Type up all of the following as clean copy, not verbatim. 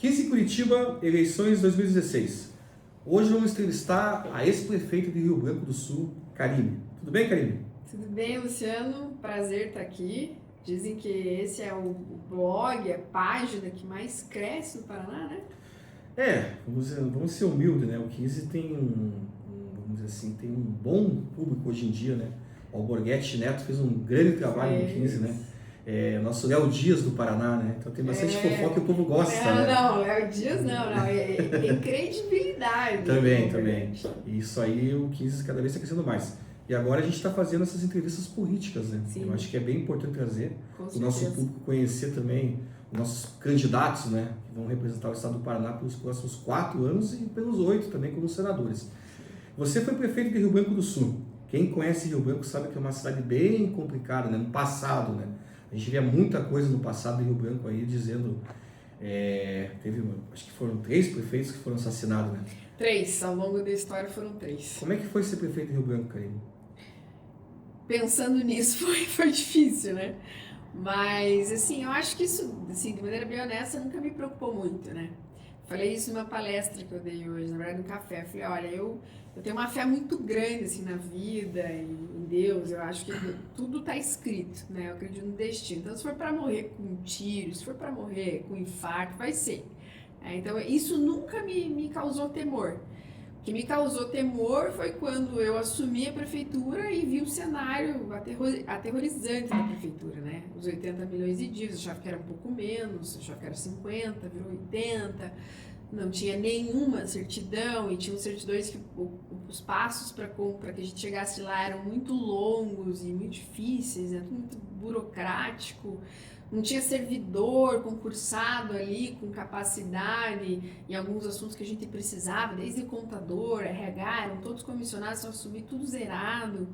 15 Curitiba, eleições 2016. Hoje vamos entrevistar a ex-prefeita de Rio Branco do Sul, Karine. Tudo bem, Karine? Tudo bem, Luciano? Prazer estar aqui. Dizem que esse é o blog, a página que mais cresce no Paraná, né? Vamos ser humildes, né? O 15 vamos dizer assim, tem um bom público hoje em dia, né? O Alborguete Neto fez um grande trabalho no 15, né? Nosso Léo Dias do Paraná, né? Então tem bastante fofoca e o povo gosta, né? Não, Léo Dias não. Tem credibilidade. Também. E isso aí o 15 cada vez está crescendo mais. E agora a gente está fazendo essas entrevistas políticas, né? Sim. Eu acho que é bem importante trazer o nosso público conhecer também os nossos candidatos, né? Que vão representar o estado do Paraná pelos próximos 4 anos e pelos 8 também como senadores. Você foi prefeito de Rio Branco do Sul. Quem conhece Rio Branco sabe que é uma cidade bem complicada, né? No passado, né? A gente via muita coisa no passado de Rio Branco aí dizendo... acho que foram 3 prefeitos que foram assassinados, né? 3, ao longo da história foram 3. Como é que foi ser prefeito de Rio Branco, Karine? Pensando nisso foi difícil, né? Mas, assim, eu acho que isso, assim, de maneira bem honesta, nunca me preocupou muito, né? Falei isso numa palestra que eu dei hoje, na verdade, no café. Falei, olha, eu tenho uma fé muito grande, assim, na vida e em Deus. Eu acho que tudo está escrito, né? Eu acredito no destino. Então, se for para morrer com um tiro, se for para morrer com um infarto, vai ser. Então, isso nunca me causou temor. O que me causou temor foi quando eu assumi a prefeitura e vi um cenário aterrorizante da prefeitura, né? Os 80 milhões de dívidas, eu achava que era um pouco menos, eu achava que era 50, virou 80, não tinha nenhuma certidão e tinham certidões que os passos para que a gente chegasse lá eram muito longos e muito difíceis, né? Tudo muito burocrático. Não tinha servidor concursado ali com capacidade em alguns assuntos que a gente precisava, desde contador, RH, eram todos comissionados, só assumir tudo zerado.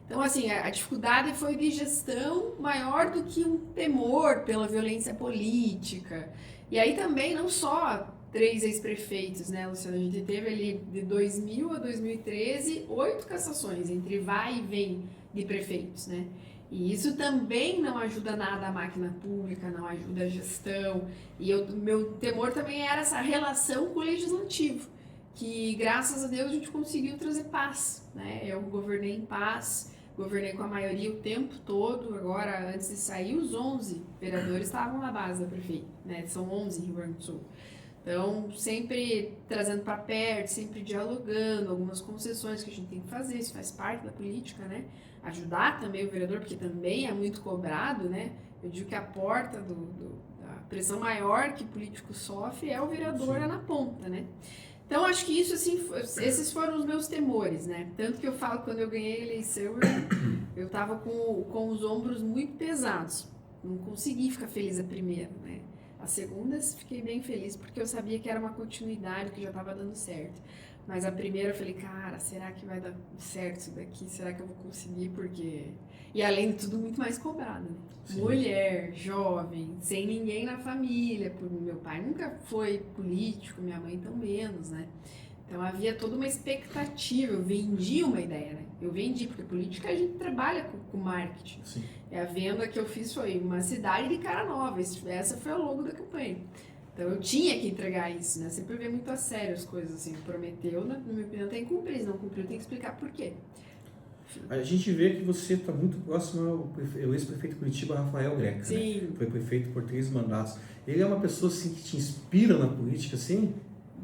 Então, assim, a dificuldade foi de gestão maior do que um temor pela violência política. E aí também, não só 3 ex-prefeitos, né, Luciano? A gente teve ali de 2000 a 2013 8 cassações, entre vai e vem de prefeitos, né? E isso também não ajuda nada a máquina pública, não ajuda a gestão. E meu temor também era essa relação com o legislativo, que graças a Deus a gente conseguiu trazer paz, né? Eu governei em paz, governei com a maioria o tempo todo. Agora, antes de sair, os 11 vereadores estavam na base da prefeita, né? São 11 em Rio Grande do Sul. Então, sempre trazendo para perto, sempre dialogando, algumas concessões que a gente tem que fazer, isso faz parte da política, né? Ajudar também o vereador, porque também é muito cobrado, né? Eu digo que a porta da pressão maior que o político sofre é o vereador na ponta, né? Então, acho que isso, assim, esses foram os meus temores, né? Tanto que eu falo que quando eu ganhei a eleição, eu tava com os ombros muito pesados. Não consegui ficar feliz a primeira, né? As segundas fiquei bem feliz porque eu sabia que era uma continuidade, que já estava dando certo. Mas a primeira eu falei, cara, será que vai dar certo isso daqui? Será que eu vou conseguir? Porque... E além de tudo, muito mais cobrado, né? Sim. Mulher, jovem, sem ninguém na família. Meu pai nunca foi político, minha mãe tão menos, né? Então havia toda uma expectativa, eu vendi uma ideia, né? Eu vendi, porque política a gente trabalha com marketing. Sim. A venda que eu fiz foi uma cidade de cara nova, essa foi o logo da campanha. Então eu tinha que entregar isso, né? Sempre ver muito a sério as coisas, assim, prometeu, na minha opinião, tem que cumprir, se não cumpriu, tem que explicar por quê. A gente vê que você está muito próximo ao ex-prefeito de Curitiba, Rafael Greca, Sim. né? Foi prefeito por 3 mandatos. Ele é uma pessoa, assim, que te inspira na política, assim?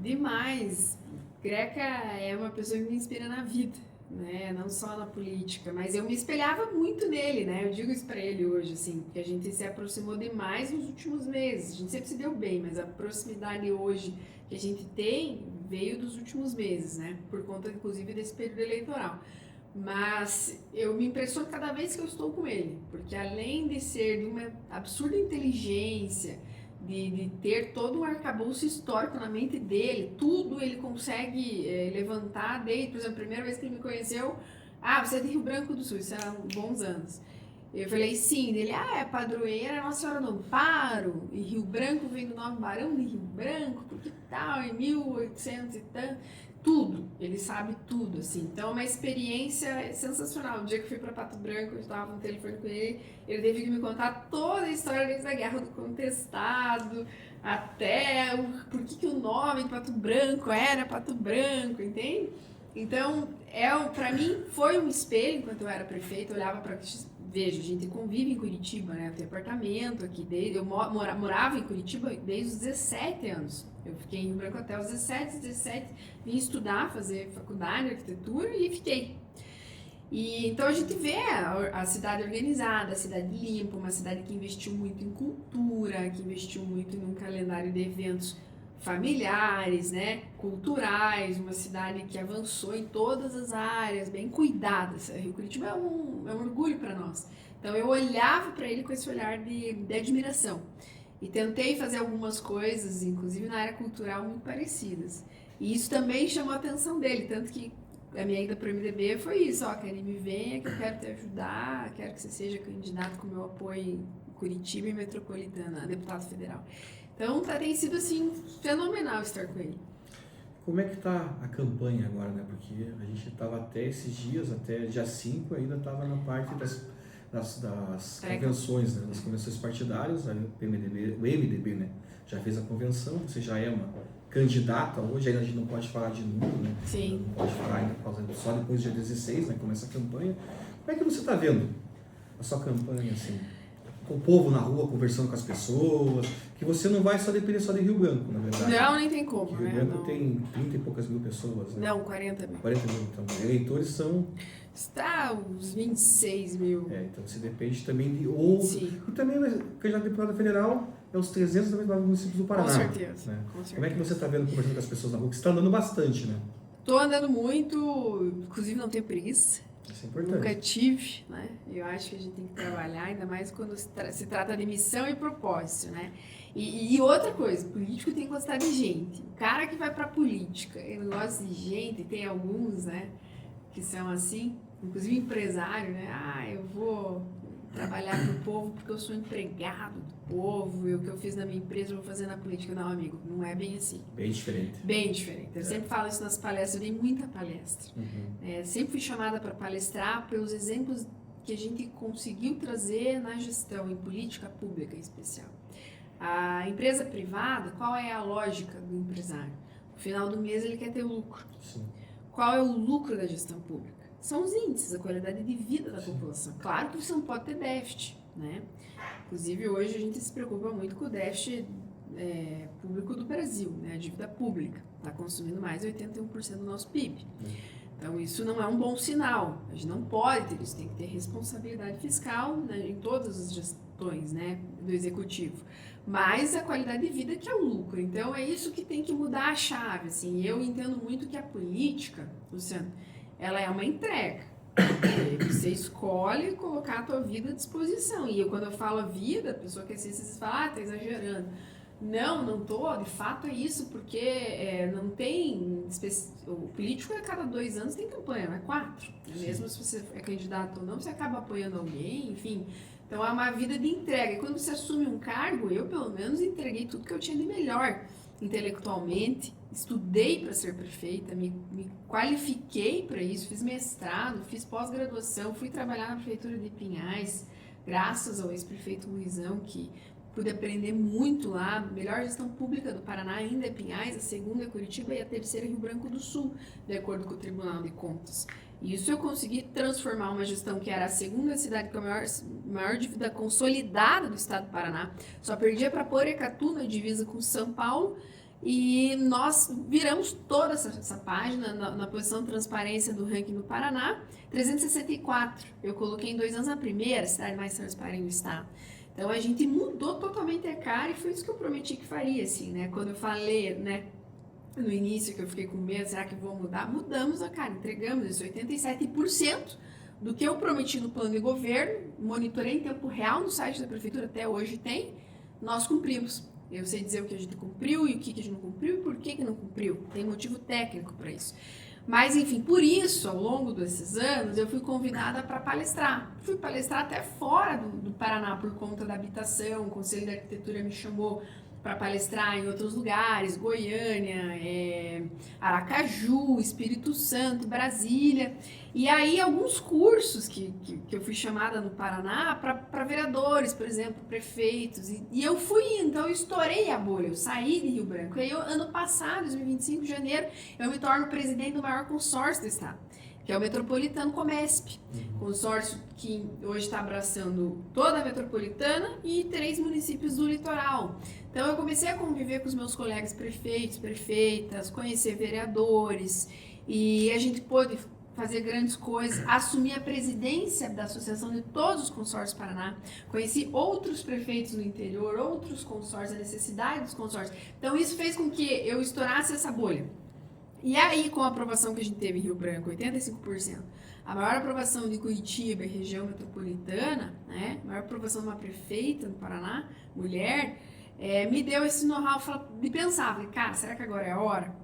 Demais. Greca é uma pessoa que me inspira na vida, né? Não só na política, mas eu me espelhava muito nele, né? Eu digo isso pra ele hoje, assim, porque a gente se aproximou demais nos últimos meses. A gente sempre se deu bem, mas a proximidade hoje que a gente tem veio dos últimos meses, né? Por conta, inclusive, desse período eleitoral. Mas eu me impressiono cada vez que eu estou com ele, porque além de ser de uma absurda inteligência, de ter todo um arcabouço histórico na mente dele, tudo ele consegue levantar desde, por exemplo, a primeira vez que ele me conheceu, você é de Rio Branco do Sul, isso há bons anos. Eu falei, sim, ele, é padroeira Nossa Senhora do Amparo, e Rio Branco vem do nome Barão de Rio Branco, porque tal, em 1800 e tanto, tudo, ele sabe tudo, assim, então é uma experiência sensacional. O dia que eu fui para Pato Branco, eu estava no telefone com ele teve que me contar toda a história desde a Guerra do Contestado, até por que o nome Pato Branco era Pato Branco, entende? Então, para mim, foi um espelho enquanto eu era prefeita, eu olhava para... Veja, a gente convive em Curitiba, né? Eu tenho apartamento aqui, eu morava em Curitiba desde os 17 anos. Eu fiquei em Rio Branco até os 17, vim estudar, fazer faculdade de arquitetura e fiquei. Então a gente vê a cidade organizada, a cidade limpa, uma cidade que investiu muito em cultura, que investiu muito em um calendário de eventos familiares, né, culturais, uma cidade que avançou em todas as áreas, bem cuidada. Rio Curitiba é um orgulho para nós. Então eu olhava para ele com esse olhar de admiração e tentei fazer algumas coisas, inclusive na área cultural, muito parecidas. E isso também chamou a atenção dele, tanto que a minha ida para o MDB foi isso, Karine, venha que eu quero te ajudar, quero que você seja candidato com meu apoio em Curitiba e Metropolitana, a deputado federal. Então tem sido assim, fenomenal estar com ele. Como é que está a campanha agora, né? Porque a gente estava até esses dias, até dia 5, ainda estava na parte das convenções, né? Das convenções partidárias, o MDB, né? Já fez a convenção, você já é uma candidata hoje, ainda a gente não pode falar de número, né? Sim. Não pode falar ainda, só depois do dia 16, né? Começa a campanha. Como é que você está vendo a sua campanha, assim? Com o povo na rua, conversando com as pessoas, que você não vai só depender só de Rio Branco, na verdade. Não, nem tem como, Rio Branco tem 30 e poucas mil pessoas, né? Não, 40 mil. 40 mil, então. Eleitores são... Está uns 26 mil. Então você depende também de outros. Sim. E também o candidato a deputado federal é os 399 municípios do Paraná. Com certeza, né? com certeza. Como é que você está vendo, conversando com as pessoas na rua? Que você está andando bastante, né? Estou andando muito, inclusive não tenho preguiça. Isso é importante. Nunca tive, né? Eu acho que a gente tem que trabalhar, ainda mais quando se trata de missão e propósito, né? E outra coisa, político tem que gostar de gente. O cara que vai pra política, ele gosta de gente, tem alguns, né? Que são assim, inclusive empresário, né? Eu vou trabalhar pro povo porque eu sou empregado do povo e o que eu fiz na minha empresa eu vou fazer na política. Não, amigo, não é bem assim. Bem diferente. Bem diferente. Eu sempre falo isso nas palestras, eu dei muita palestra. Sempre fui chamada para palestrar pelos exemplos que a gente conseguiu trazer na gestão, em política pública em especial. A empresa privada, qual é a lógica do empresário? No final do mês ele quer ter lucro. Sim. Qual é o lucro da gestão pública? São os índices, a qualidade de vida da população. Claro que você não pode ter déficit, né? Inclusive, hoje a gente se preocupa muito com o déficit público do Brasil, né? A dívida pública está consumindo mais de 81% do nosso PIB. Então, isso não é um bom sinal. A gente não pode ter isso, tem que ter responsabilidade fiscal, né, em todas as gestões, né, do executivo. Mas a qualidade de vida que é o lucro. Então, é isso que tem que mudar a chave. Assim. Eu entendo muito que a política, Luciano, ela é uma entrega. Você escolhe colocar a tua vida à disposição. E quando eu falo a vida, a pessoa que assiste, você fala, tá exagerando. Não tô, de fato é isso, porque não tem... O político a cada 2 anos tem campanha, não é 4. Mesmo se você é candidato ou não, você acaba apoiando alguém, enfim. Então é uma vida de entrega. E quando você assume um cargo, eu pelo menos entreguei tudo que eu tinha de melhor intelectualmente, estudei para ser prefeita, me qualifiquei para isso, fiz mestrado, fiz pós-graduação, fui trabalhar na prefeitura de Pinhais, graças ao ex-prefeito Luizão, que pude aprender muito lá. A melhor gestão pública do Paraná ainda é Pinhais, a segunda é Curitiba e a terceira é Rio Branco do Sul, de acordo com o Tribunal de Contas. E isso eu consegui transformar uma gestão que era a segunda cidade com a maior dívida consolidada do estado do Paraná. Só perdia para Porecatu na divisa com São Paulo. E nós viramos toda essa página na posição de transparência do ranking do Paraná. 364. Eu coloquei em 2 anos a primeira cidade mais transparente do estado. Então a gente mudou totalmente a cara e foi isso que eu prometi que faria, assim, né? Quando eu falei, né? No início que eu fiquei com medo, será que vou mudar? Mudamos a cara, entregamos isso, 87% do que eu prometi no plano de governo, monitorei em tempo real no site da prefeitura, até hoje tem, nós cumprimos. Eu sei dizer o que a gente cumpriu e o que a gente não cumpriu e por que não cumpriu. Tem motivo técnico para isso. Mas, enfim, por isso, ao longo desses anos, eu fui convidada para palestrar. Fui palestrar até fora do Paraná por conta da habitação, o Conselho de Arquitetura me chamou para palestrar em outros lugares, Goiânia, Aracaju, Espírito Santo, Brasília. E aí alguns cursos que eu fui chamada no Paraná para vereadores, por exemplo, prefeitos. E eu fui, então eu estourei a bolha, eu saí de Rio Branco. E aí ano passado, 2025 de janeiro, eu me torno presidente do maior consórcio do estado, que é o Metropolitano Comesp, consórcio que hoje está abraçando toda a metropolitana e 3 municípios do litoral. Então eu comecei a conviver com os meus colegas prefeitos, prefeitas, conhecer vereadores, e a gente pôde fazer grandes coisas, assumir a presidência da Associação de todos os consórcios Paraná, conheci outros prefeitos no interior, outros consórcios, a necessidade dos consórcios. Então isso fez com que eu estourasse essa bolha. E aí, com a aprovação que a gente teve em Rio Branco, 85%, a maior aprovação de Curitiba e região metropolitana, né, a maior aprovação de uma prefeita no Paraná, mulher, me deu esse know-how de pensar, falei, cara, será que agora é a hora?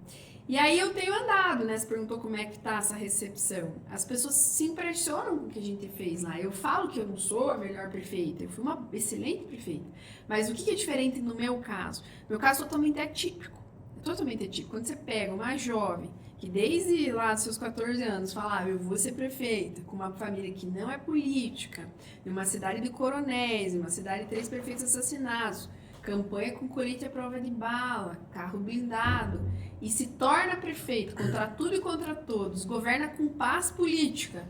E aí eu tenho andado, né, você perguntou como é que tá essa recepção. As pessoas se impressionam com o que a gente fez lá. Eu falo que eu não sou a melhor prefeita, eu fui uma excelente prefeita. Mas o que é diferente no meu caso? No meu caso, totalmente atípico. Totalmente atípico. Quando você pega uma jovem que desde lá dos seus 14 anos falava, eu vou ser prefeita, com uma família que não é política, numa cidade de coronéis, numa cidade de 3 prefeitos assassinados, campanha com colete à prova de bala, carro blindado, e se torna prefeito contra tudo e contra todos, governa com paz política,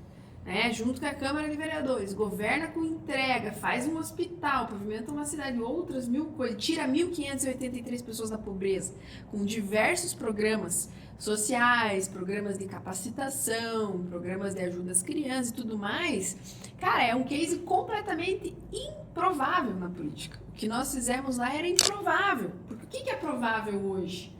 né, junto com a Câmara de Vereadores, governa com entrega, faz um hospital, pavimenta uma cidade, outras 1000 coisas, tira 1.583 pessoas da pobreza, com diversos programas sociais, programas de capacitação, programas de ajuda às crianças e tudo mais. Cara, é um case completamente improvável na política. O que nós fizemos lá era improvável. Porque o que é provável hoje?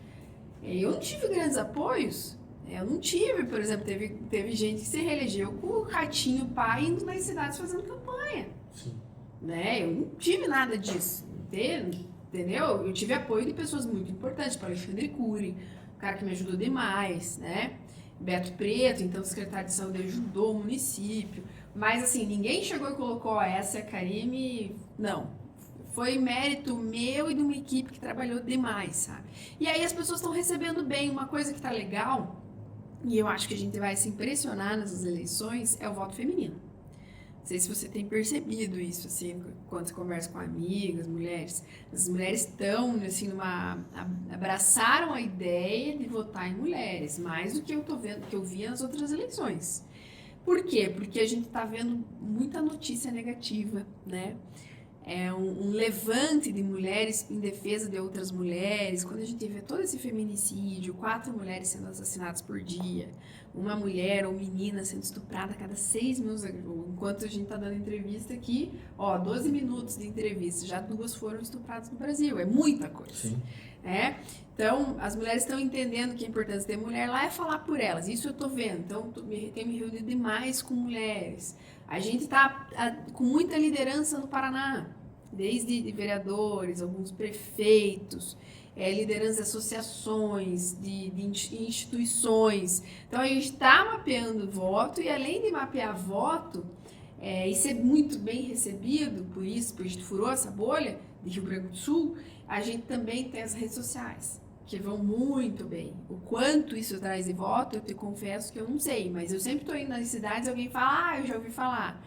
Eu não tive grandes apoios. Eu não tive, por exemplo, teve gente que se reelegeu com o ratinho pai indo nas cidades fazendo campanha. Sim. Né? Eu não tive nada disso. Entendeu? Eu tive apoio de pessoas muito importantes, para Alexandre Cury, um cara que me ajudou demais, né? Beto Preto, então o secretário de saúde ajudou o município. Mas assim, ninguém chegou e colocou, essa é a Karime. Não. Foi mérito meu e de uma equipe que trabalhou demais, sabe? E aí as pessoas estão recebendo bem. Uma coisa que tá legal, e eu acho que a gente vai se impressionar nessas eleições, é o voto feminino. Não sei se você tem percebido isso, assim, quando você conversa com amigas, mulheres. As mulheres estão, assim, abraçaram a ideia de votar em mulheres, mais do que eu tô vendo, que eu via nas outras eleições. Por quê? Porque a gente está vendo muita notícia negativa, né? É um levante de mulheres em defesa de outras mulheres. Quando a gente vê todo esse feminicídio, 4 mulheres sendo assassinadas por dia, uma mulher ou menina sendo estuprada a cada 6 minutos, enquanto a gente está dando entrevista aqui, 12 minutos de entrevista, já 2 foram estupradas no Brasil, é muita coisa. Sim. Então, as mulheres estão entendendo que a importância de ter mulher lá é falar por elas, isso eu estou vendo, então tenho me reunido demais com mulheres. A gente está com muita liderança no Paraná, desde vereadores, alguns prefeitos, lideranças de associações, de instituições. Então, a gente está mapeando voto e, além de mapear voto e ser muito bem recebido por isso, porque a gente furou essa bolha de Rio Branco do Sul, a gente também tem as redes sociais, que vão muito bem. O quanto isso traz de voto, eu te confesso que eu não sei, mas eu sempre estou indo nas cidades e alguém fala, eu já ouvi falar,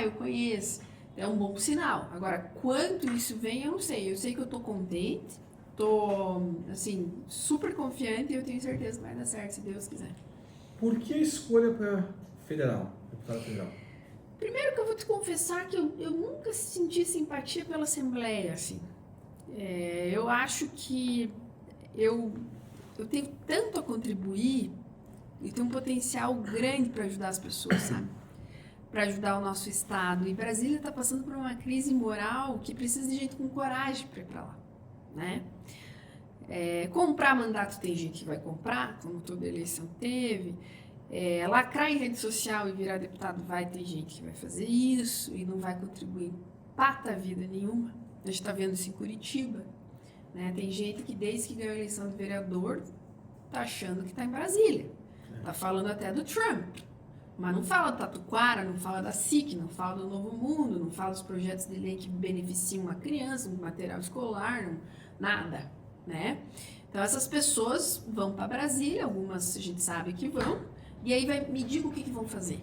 eu conheço. É um bom sinal. Agora, quanto isso vem, eu não sei. Eu sei que eu estou contente, estou, assim, super confiante e eu tenho certeza que vai dar certo, se Deus quiser. Por que a escolha para federal, deputada federal? Primeiro que eu vou te confessar que eu nunca senti simpatia pela Assembleia, assim. Eu acho que eu tenho tanto a contribuir e tenho um potencial grande para ajudar as pessoas, sabe? Para ajudar o nosso estado. E Brasília está passando por uma crise moral que precisa de gente com coragem para ir para lá, né? Comprar mandato tem gente que vai comprar, como toda eleição teve. Lacrar em rede social e virar deputado vai ter gente que vai fazer isso e não vai contribuir pata vida nenhuma. A gente está vendo isso em Curitiba, né? Tem gente que desde que ganhou a eleição de vereador está achando que está em Brasília. Está falando até do Trump. Mas não fala do Tatuquara, não fala da SIC, não fala do Novo Mundo, não fala dos projetos de lei que beneficiam a criança, do material escolar, nada, né? Então essas pessoas vão para Brasília, algumas a gente sabe que vão, e aí me diga o que vão fazer.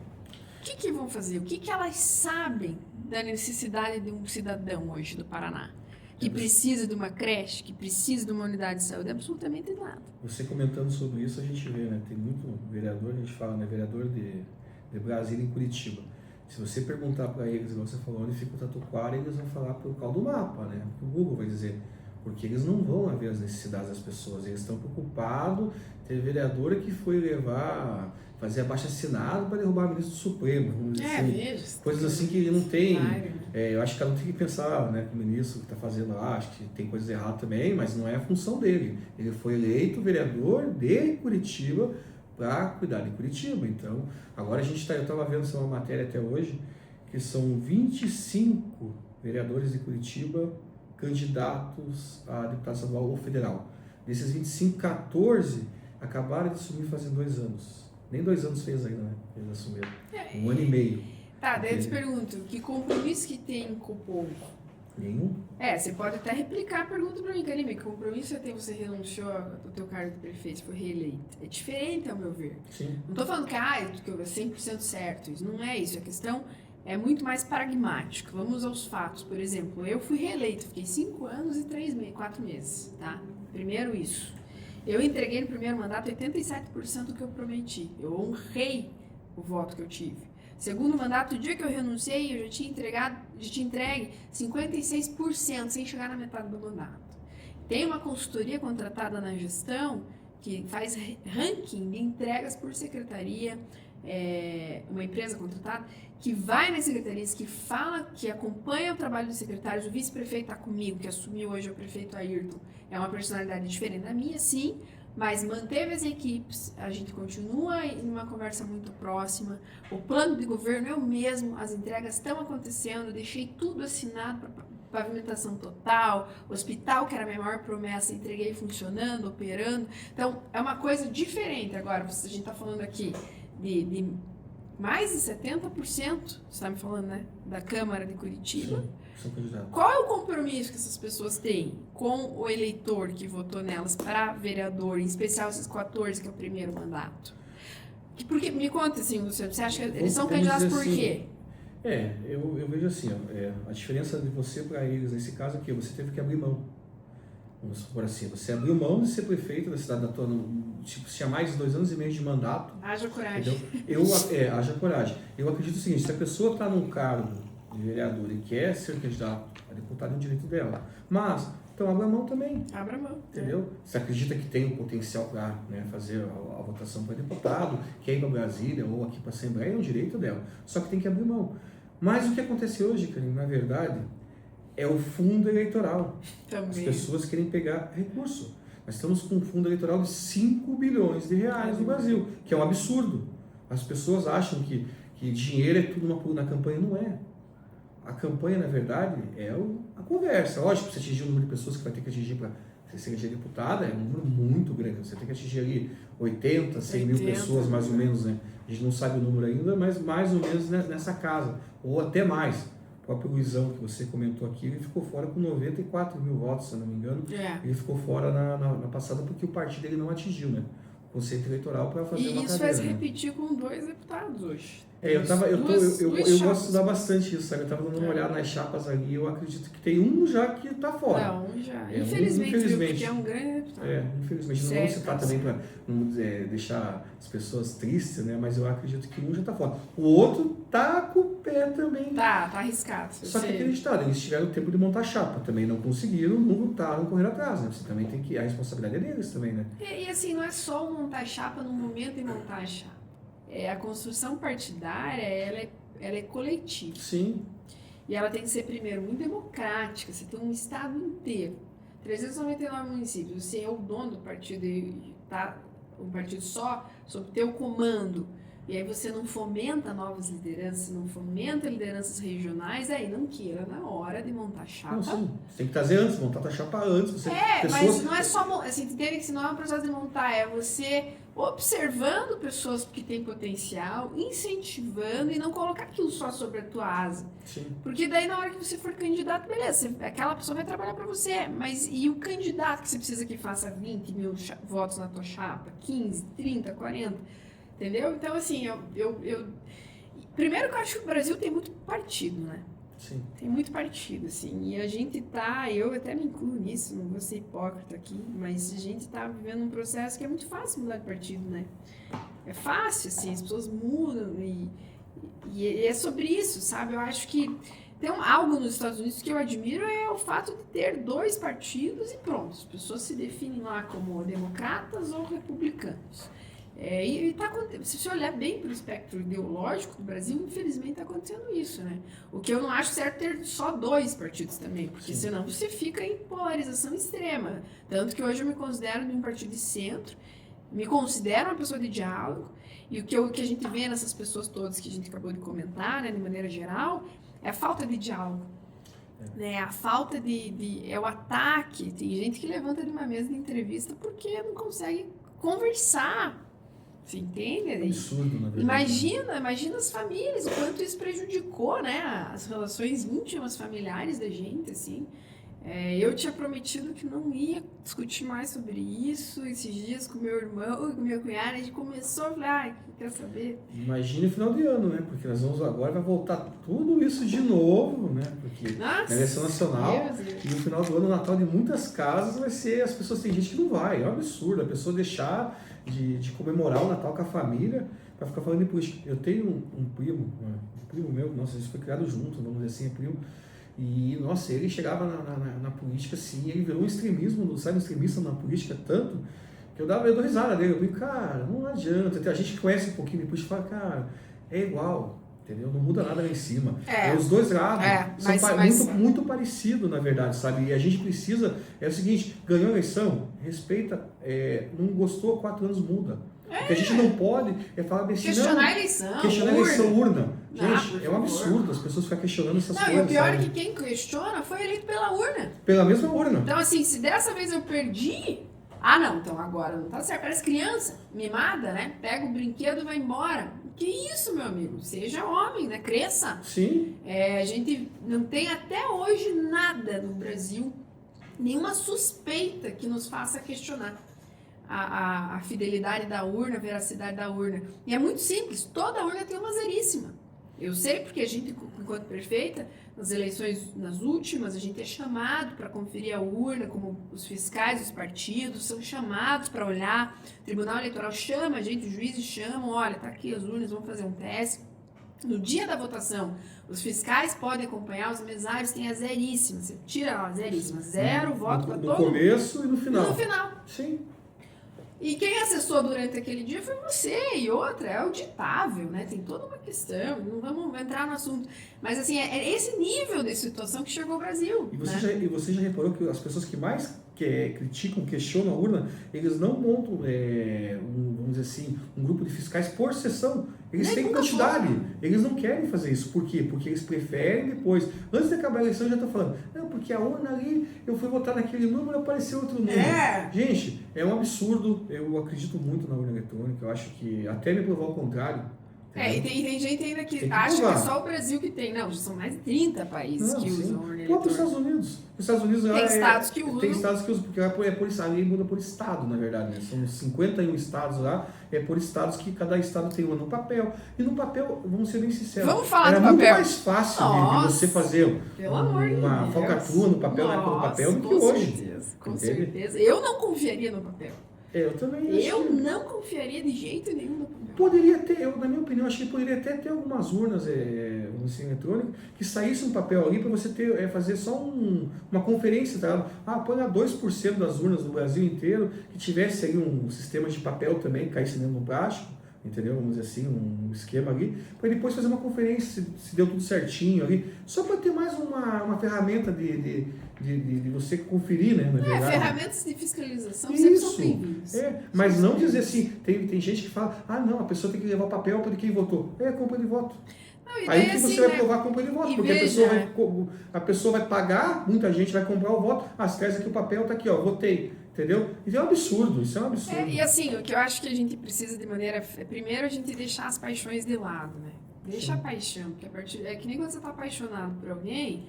O que vão fazer? O que elas sabem da necessidade de um cidadão hoje do Paraná? Que precisa de uma creche, que precisa de uma unidade de saúde, absolutamente nada. Você comentando sobre isso, a gente vê, né? Tem muito vereador, a gente fala, né? Vereador de Brasília em Curitiba. Se você perguntar para eles, igual você falou, onde fica o Tatuquara, eles vão falar por causa do mapa, né? O Google vai dizer. Porque eles não vão ver as necessidades das pessoas, eles estão preocupados. Teve vereadora que foi fazer abaixo-assinado para derrubar o ministro do Supremo, vamos dizer assim. Mesmo. Coisas assim que não tem. Eu acho que ela não tem que pensar, né, que o ministro que está fazendo lá, acho que tem coisas erradas também, mas não é a função dele. Ele foi eleito vereador de Curitiba para cuidar de Curitiba. Então, agora eu estava vendo uma matéria até hoje, que são 25 vereadores de Curitiba candidatos a deputado estadual ou federal. Desses 25, 14 acabaram de assumir fazem 2 anos. Nem 2 anos fez ainda, né? Eles assumiram. 1 ano e meio. Tá, daí eu te pergunto, que compromisso que tem com o povo? Nenhum. Você pode até replicar a pergunta para mim, Karime. Que compromisso você renunciou ao teu cargo de prefeito, foi reeleito? É diferente, ao meu ver. Sim. Não estou falando que é 100% certo, isso não é isso. A questão é muito mais pragmática. Vamos aos fatos. Por exemplo, eu fui reeleito, fiquei 5 anos e 4 meses, tá? Primeiro isso. Eu entreguei no primeiro mandato 87% do que eu prometi. Eu honrei o voto que eu tive. Segundo mandato, o dia que eu renunciei, eu já tinha entregue 56%, sem chegar na metade do mandato. Tem uma consultoria contratada na gestão que faz ranking de entregas por secretaria, uma empresa contratada, que vai nas secretarias, que fala, que acompanha o trabalho dos secretários. O vice-prefeito está comigo, que assumiu hoje o prefeito Ayrton. É uma personalidade diferente da minha, sim, mas manteve as equipes, a gente continua em uma conversa muito próxima, o plano de governo é o mesmo, as entregas estão acontecendo, eu deixei tudo assinado para pavimentação total, hospital, que era a minha maior promessa, entreguei funcionando, operando. Então, é uma coisa diferente. Agora, a gente está falando aqui de mais de 70%, você está me falando, né, da Câmara de Curitiba. Sim, qual é o compromisso que essas pessoas têm com o eleitor que votou nelas para vereador, em especial esses 14, que é o primeiro mandato? Porque, me conta assim, Luciano, você acha que eles são candidatos por quê? Eu vejo assim, a diferença de você para eles, nesse caso aqui, você teve que abrir mão. Vamos supor assim, você abriu mão de ser prefeito da cidade da tua, tipo, tinha mais de 2 anos e meio de mandato. Haja coragem. Haja coragem. Eu acredito o seguinte, se a pessoa está num cargo de vereador e quer ser candidato a deputado, é um direito dela. Mas, então abra mão também. Abra mão. Entendeu? Você acredita que tem um potencial para, né, fazer a votação para deputado, quer ir para Brasília ou aqui para a Assembleia, é um direito dela. Só que tem que abrir mão. Mas o que acontece hoje, Karine, na verdade, é o fundo eleitoral. Também. As pessoas querem pegar recurso. Nós estamos com um fundo eleitoral de 5 bilhões de reais no Brasil, que é um absurdo. As pessoas acham que dinheiro é tudo na campanha. Não é. A campanha, na verdade, é a conversa. Lógico, você atingir o número de pessoas que vai ter que atingir para ser deputada, é um número muito grande. Você tem que atingir ali 80, 100 mil pessoas, mais ou menos, né? A gente não sabe o número ainda, mas mais ou menos nessa casa, ou até mais. O próprio Luizão, que você comentou aqui, ele ficou fora com 94 mil votos, se eu não me engano. Ele ficou fora na passada porque o partido dele não atingiu, né? O conceito eleitoral para fazer uma cadeira. E isso vai se repetir com 2 deputados hoje. Eu gosto de estudar bastante isso, sabe? Eu estava dando uma olhada nas chapas ali, eu acredito que tem um já que está fora. Não, já. Infelizmente, porque é um grande deputado. Infelizmente. Não vou citar também para não deixar as pessoas tristes, né? Mas eu acredito que um já está fora. O outro tá com o pé também. Tá arriscado. Só que acreditado, eles tiveram tempo de montar chapa, também não conseguiram, não lutaram, correr atrás, né? Você também tem que, a responsabilidade é deles também, né? E assim, não é só montar chapa no momento de montar a chapa. A construção partidária, ela é coletiva. Sim. E ela tem que ser, primeiro, muito democrática. Você tem um estado inteiro. 399 municípios. Você é o dono do partido e tá um partido só sob teu comando. E aí você não fomenta novas lideranças, não fomenta lideranças regionais, aí não queira na hora de montar chapa. Não, sim. Você tem que trazer antes, montar a chapa antes. Mas não é só... Assim, entende que se não é um processo de montar, é você observando pessoas que têm potencial, incentivando e não colocar aquilo só sobre a tua asa. Sim. Porque daí na hora que você for candidato, beleza, aquela pessoa vai trabalhar para você, mas e o candidato que você precisa que faça 20 mil votos na tua chapa, 15, 30, 40, entendeu? Então assim, primeiro que eu acho que o Brasil tem muito partido, né? Sim. Tem muito partido, assim, e a gente eu até me incluo nisso, não vou ser hipócrita aqui, mas a gente tá vivendo um processo que é muito fácil mudar de partido, né? É fácil, assim, as pessoas mudam e é sobre isso, sabe? Eu acho que tem algo nos Estados Unidos que eu admiro é o fato de ter 2 partidos e pronto, as pessoas se definem lá como democratas ou republicanos. Se você olhar bem para o espectro ideológico do Brasil, infelizmente está acontecendo isso, né? O que eu não acho certo ter só 2 partidos também, porque Sim. senão você fica em polarização extrema. Tanto que hoje eu me considero de um partido de centro, me considero uma pessoa de diálogo, e o que a gente vê nessas pessoas todas que a gente acabou de comentar, né, de maneira geral, é a falta de diálogo. Né? A falta é o ataque. Tem gente que levanta de uma mesa de entrevista porque não consegue conversar. Você entende? É absurdo, na verdade. Imagina as famílias, o quanto isso prejudicou, né, as relações íntimas, familiares da gente, assim. Eu tinha prometido que não ia discutir mais sobre isso. Esses dias com meu irmão, com minha cunhada, a gente começou a falar, quer saber? Imagine o final de ano, né? Porque nós vamos agora, vai voltar tudo isso de novo, né? Porque Nossa, na eleição nacional, e no final do ano, o Natal de muitas casas vai ser, as pessoas, tem gente que não vai, é um absurdo, a pessoa deixar de comemorar o Natal com a família para ficar falando de política. Eu tenho um primo meu, nossa, a gente foi criado junto, vamos dizer assim, é primo, e, nossa, ele chegava na política assim, ele virou um extremismo, sabe, um extremista na política tanto, que eu dou risada dele, eu digo, cara, não adianta, a gente conhece um pouquinho de política e fala, cara, é igual, entendeu? Não muda nada lá em cima. Os dois lados são muito parecidos, na verdade, sabe? E a gente precisa, é o seguinte, ganhou a eleição, respeita, não gostou, 4 anos muda. O que a gente não pode é falar besteira. Questionar a eleição. Questionar a eleição, urna. Gente, por é um favor. absurdo as pessoas ficarem questionando essas coisas. E o pior sabe? é que quem questiona foi eleito pela urna. Pela mesma urna. Então, assim, se dessa vez eu perdi, não, então agora não tá certo. Parece criança, mimada, né? Pega o brinquedo e vai embora. Que isso, meu amigo? Seja homem, né? Cresça. Sim. A gente não tem até hoje nada no Brasil, nenhuma suspeita que nos faça questionar a fidelidade da urna, a veracidade da urna. E é muito simples, toda urna tem uma zeríssima. Eu sei porque a gente, enquanto prefeita, nas eleições, nas últimas, a gente é chamado para conferir a urna, como os fiscais dos partidos são chamados para olhar, o Tribunal Eleitoral chama a gente, os juízes chamam, olha, tá aqui as urnas, vamos fazer um teste. No dia da votação, os fiscais podem acompanhar, os mesários têm a zeríssima, você tira a zeríssima, 0 voto para todo mundo. No começo e no final. E no final. Sim. E quem acessou durante aquele dia foi você, e outra, é auditável, né? Tem toda uma questão, não vamos entrar no assunto. Mas assim, é esse nível de situação que chegou ao Brasil. E você já reparou que as pessoas que mais criticam, questionam a urna, eles não montam, vamos dizer assim, um grupo de fiscais por sessão. Eles têm quantidade. Eles não querem fazer isso. Por quê? Porque eles preferem depois. Antes de acabar a eleição, já estão falando, não, porque a urna ali, eu fui votar naquele número, apareceu outro número. Gente, é um absurdo. Eu acredito muito na urna eletrônica. Eu acho que até me provar o contrário. E tem gente ainda que acha que é só o Brasil que tem. Não, são mais de 30 países que usam urna eletrônica. Próprio Estados Unidos. Os Estados Unidos tem estados que usam. Tem estados que usam, porque lá é por estado, ele muda por estado, na verdade. Né? São 51 estados lá, é por estados que cada estado tem uma no papel. E no papel, vamos ser bem sinceros, vamos falar era do muito papel. Mais fácil de você fazer uma falcatrua no papel, na época do papel, do que hoje. Com certeza. Eu não confiaria no papel. Eu também. Eu não confiaria de jeito nenhum no papel. Poderia ter, na minha opinião, acho que poderia até ter algumas urnas eletrônicas que saísse um papel ali para você fazer só uma conferência, tá? Põe lá 2% das urnas do Brasil inteiro, que tivesse aí um sistema de papel também, que caísse dentro do plástico, entendeu? Vamos dizer assim, um esquema ali, para depois fazer uma conferência, se deu tudo certinho ali, só para ter mais uma ferramenta de você conferir, né? Na verdade. Ferramentas de fiscalização sempre são bem-vindas. Mas não dizer assim, tem gente que fala, não, a pessoa tem que levar papel para quem votou. Compra de voto. Aí que você vai provar a compra de voto, porque a pessoa vai pagar, muita gente vai comprar o voto, traz aqui o papel, tá aqui, ó, votei. entendeu? Isso é um absurdo, isso é um absurdo. E assim, o que eu acho que a gente precisa de maneira... Primeiro, a gente deixar as paixões de lado, né? Deixa a paixão, porque é que nem quando você tá apaixonado por alguém,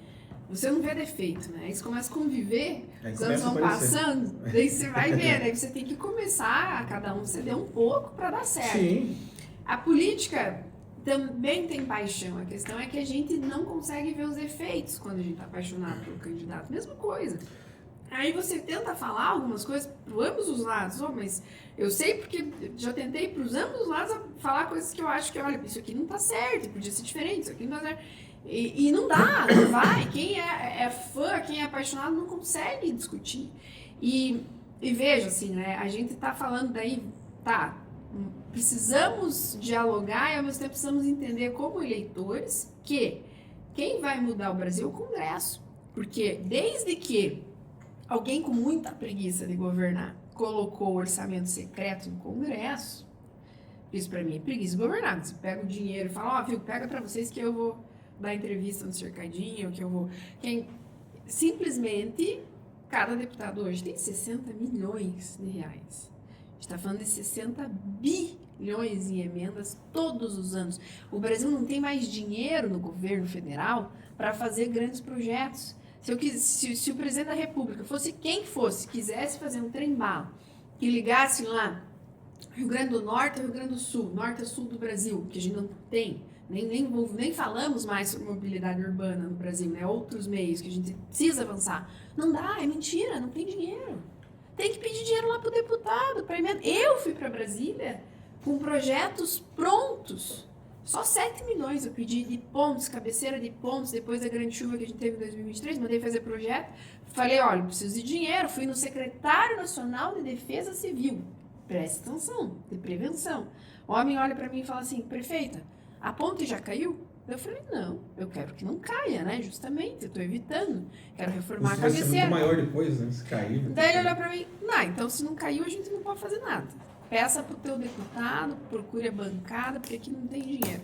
você não vê defeito, né? Aí você começa a conviver, os anos vão passando, daí você vai ver, daí você tem que começar a cada um ceder um pouco para dar certo. Sim. A política também tem paixão, a questão é que a gente não consegue ver os efeitos quando a gente tá apaixonado pelo candidato, mesma coisa. Aí você tenta falar algumas coisas para ambos os lados, mas eu sei porque já tentei para os ambos os lados falar coisas que eu acho que, olha, isso aqui não tá certo, podia ser diferente, isso aqui não tá certo. E não dá, não vai. Quem é fã, quem é apaixonado não consegue discutir. E veja, assim, né, a gente tá falando daí, precisamos dialogar e ao mesmo tempo precisamos entender como eleitores que quem vai mudar o Brasil é o Congresso. Porque desde que alguém com muita preguiça de governar colocou o orçamento secreto no Congresso, isso pra mim é preguiça de governar. Você pega o dinheiro e fala, viu, pega pra vocês que eu vou dar entrevista no Cercadinho, que eu vou... Simplesmente, cada deputado hoje tem 60 milhões de reais. A gente tá falando de 60 bilhões em emendas todos os anos. O Brasil não tem mais dinheiro no governo federal para fazer grandes projetos. Se o presidente da República fosse quem fosse, quisesse fazer um trem-bala que ligasse lá Rio Grande do Norte ao Rio Grande do Sul, norte a sul do Brasil, que a gente não tem, nem falamos mais sobre mobilidade urbana no Brasil, né? Outros meios que a gente precisa avançar. Não dá, é mentira, não tem dinheiro. Tem que pedir dinheiro lá pro deputado, para emenda. Eu fui para Brasília com projetos prontos. Só 7 milhões eu pedi de pontes, cabeceira de pontes, depois da grande chuva que a gente teve em 2023, mandei fazer projeto. Falei, olha, preciso de dinheiro. Fui no secretário nacional de Defesa Civil. Preste atenção, de prevenção. O homem olha para mim e fala assim, prefeita, a ponte já caiu? Eu falei, não, eu quero que não caia, né? Justamente, eu tô evitando. Quero reformar a cabeceira. Vai ser muito maior depois, né? Se cair. Daí ele olhou para mim, não, então se não caiu, a gente não pode fazer nada. Peça pro teu deputado, procure a bancada, porque aqui não tem dinheiro.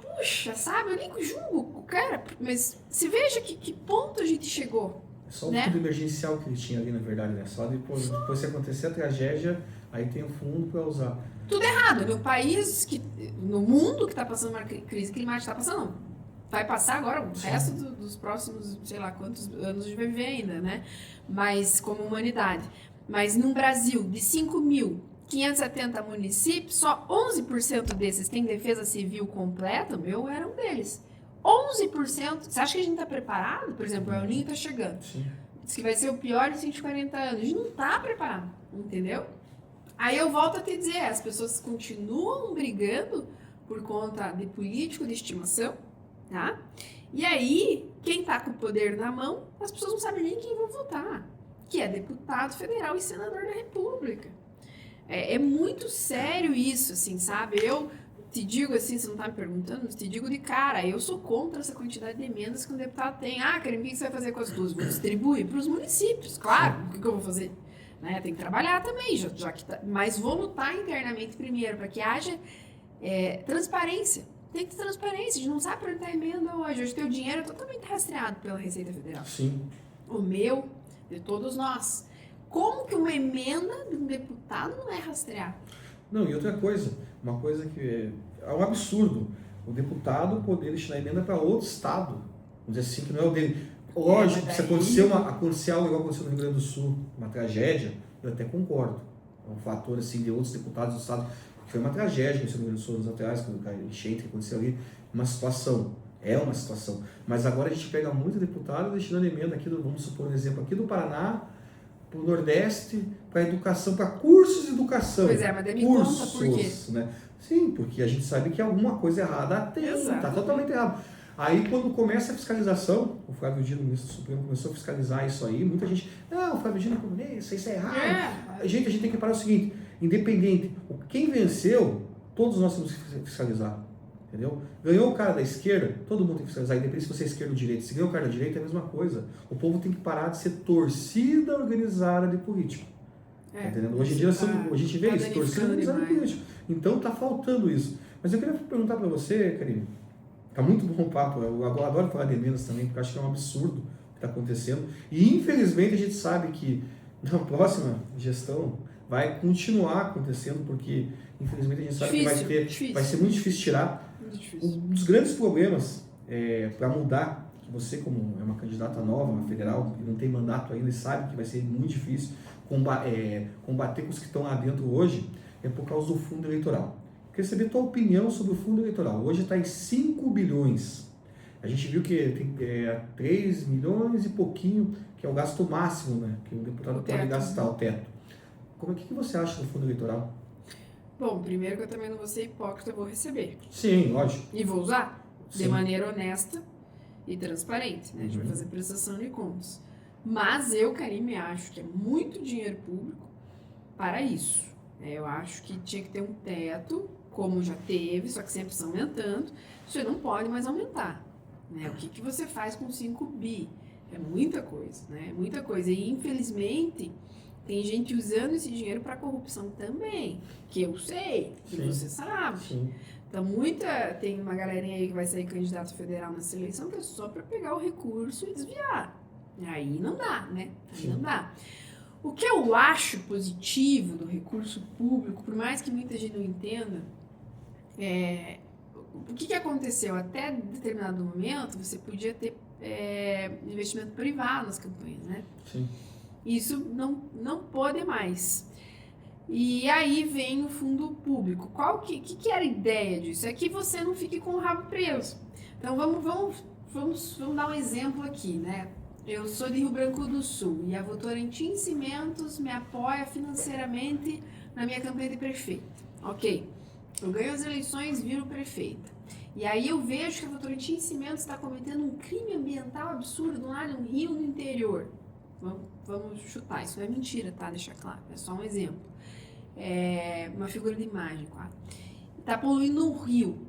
Puxa, sabe, eu nem julgo o cara, mas se veja que ponto a gente chegou. É só o fundo emergencial que ele tinha ali, na verdade, né? Só depois se acontecer a tragédia, aí tem um fundo para usar. Tudo errado. No país, no mundo que está passando uma crise climática, está passando, não. Vai passar agora, o resto dos próximos, sei lá quantos anos a gente vai viver ainda, né? Mas como humanidade. Mas no Brasil, de 5.570 municípios, só 11% desses têm defesa civil completa. O meu era um deles. 11%. Você acha que a gente está preparado? Por exemplo, o El Niño está chegando. Sim. Diz que vai ser o pior de 140 anos. A gente não está preparado, entendeu? Aí eu volto a te dizer, as pessoas continuam brigando por conta de político de estimação, tá? E aí, quem tá com o poder na mão, as pessoas não sabem nem quem vão votar, que é deputado federal e senador da República. É muito sério isso, assim, sabe? Eu te digo assim, você não tá me perguntando, mas te digo de cara, eu sou contra essa quantidade de emendas que um deputado tem. Karim, o que você vai fazer com as duas? Vou distribuir para os municípios, claro, o que eu vou fazer? Né? Tem que trabalhar também, já que mas vou lutar internamente primeiro para que haja transparência. Tem que ter transparência, a gente não sabe para onde está a emenda hoje. Hoje o teu dinheiro é totalmente rastreado pela Receita Federal. Sim. O meu, de todos nós. Como que uma emenda de um deputado não é rastreada? Não, e outra coisa, uma coisa que é um absurdo, o deputado poder destinar emenda para outro estado, vamos dizer assim, que não é o dele. Lógico, se acontecer algo igual aconteceu no Rio Grande do Sul, uma tragédia, eu até concordo. É um fator assim de outros deputados do estado, porque foi uma tragédia no Rio Grande do Sul anos atrás, quando o enchente que aconteceu ali, uma situação, Mas agora a gente pega muito deputado destinando emenda aqui, vamos supor um exemplo, aqui do Paraná, para o Nordeste, para educação, para cursos de educação. Pois é, mas daí me conta por quê. Né? Sim, porque a gente sabe que alguma coisa errada tem, está totalmente errado. Aí quando começa a fiscalização, o Flávio Dino, o ministro do Supremo, começou a fiscalizar isso aí, muita gente, não, o Flávio Dino, isso é errado. Gente, a gente tem que parar o seguinte, independente, quem venceu, todos nós temos que fiscalizar, entendeu? Ganhou o cara da esquerda, todo mundo tem que fiscalizar, independente se você é esquerda ou direita. Se ganhou o cara da direita, é a mesma coisa. O povo tem que parar de ser torcida organizada de político. Entendendo? Hoje em dia a gente vê isso, torcida organizada de político. Então tá faltando isso. Mas eu queria perguntar para você, Karine, tá muito bom o papo, eu adoro falar de emendas também, porque eu acho que é um absurdo o que está acontecendo. E infelizmente a gente sabe que Na próxima gestão vai continuar acontecendo, porque infelizmente a gente sabe que vai ser muito difícil tirar. Muito difícil. Um dos grandes problemas para mudar, que você como é uma candidata nova, uma federal, que não tem mandato ainda e sabe que vai ser muito difícil combater com os que estão lá dentro hoje, é por causa do fundo eleitoral. Queria saber a tua opinião sobre o fundo eleitoral. Hoje está em 5 bilhões. A gente viu que tem 3 milhões e pouquinho, que é o gasto máximo, né? Que um deputado pode gastar, o teto. O que você acha do fundo eleitoral? Bom, primeiro que eu também não vou ser hipócrita, eu vou receber. Sim, lógico. E vou usar de Sim. maneira honesta e transparente, né? A gente vai fazer prestação de contas. Mas eu, Karime, acho que é muito dinheiro público para isso. Eu acho que tinha que ter um teto, como já teve, só que sempre está aumentando. Você não pode mais aumentar. Né? O que você faz com 5 bi? É muita coisa, né? É muita coisa. E, infelizmente, tem gente usando esse dinheiro para corrupção também. Que eu sei, que você sabe. Sim. Então, tem uma galerinha aí que vai sair candidato federal nessa eleição que é só para pegar o recurso e desviar. E aí não dá, né? Aí não dá. O que eu acho positivo do recurso público, por mais que muita gente não entenda, o que aconteceu? Até determinado momento, você podia ter investimento privado nas campanhas, né? Sim. Isso não pode mais. E aí vem o fundo público. Que era a ideia disso? É que você não fique com o rabo preso. Então vamos dar um exemplo aqui, né? Eu sou de Rio Branco do Sul e a Votorantim Cimentos me apoia financeiramente na minha campanha de prefeita. Ok, eu ganho as eleições, viro prefeita. E aí eu vejo que a Votorantim Cimentos está cometendo um crime ambiental absurdo lá num rio no interior. Vamos chutar, isso não é mentira, tá? Deixa claro, é só um exemplo. Uma figura de imagem, quase. Está poluindo um rio.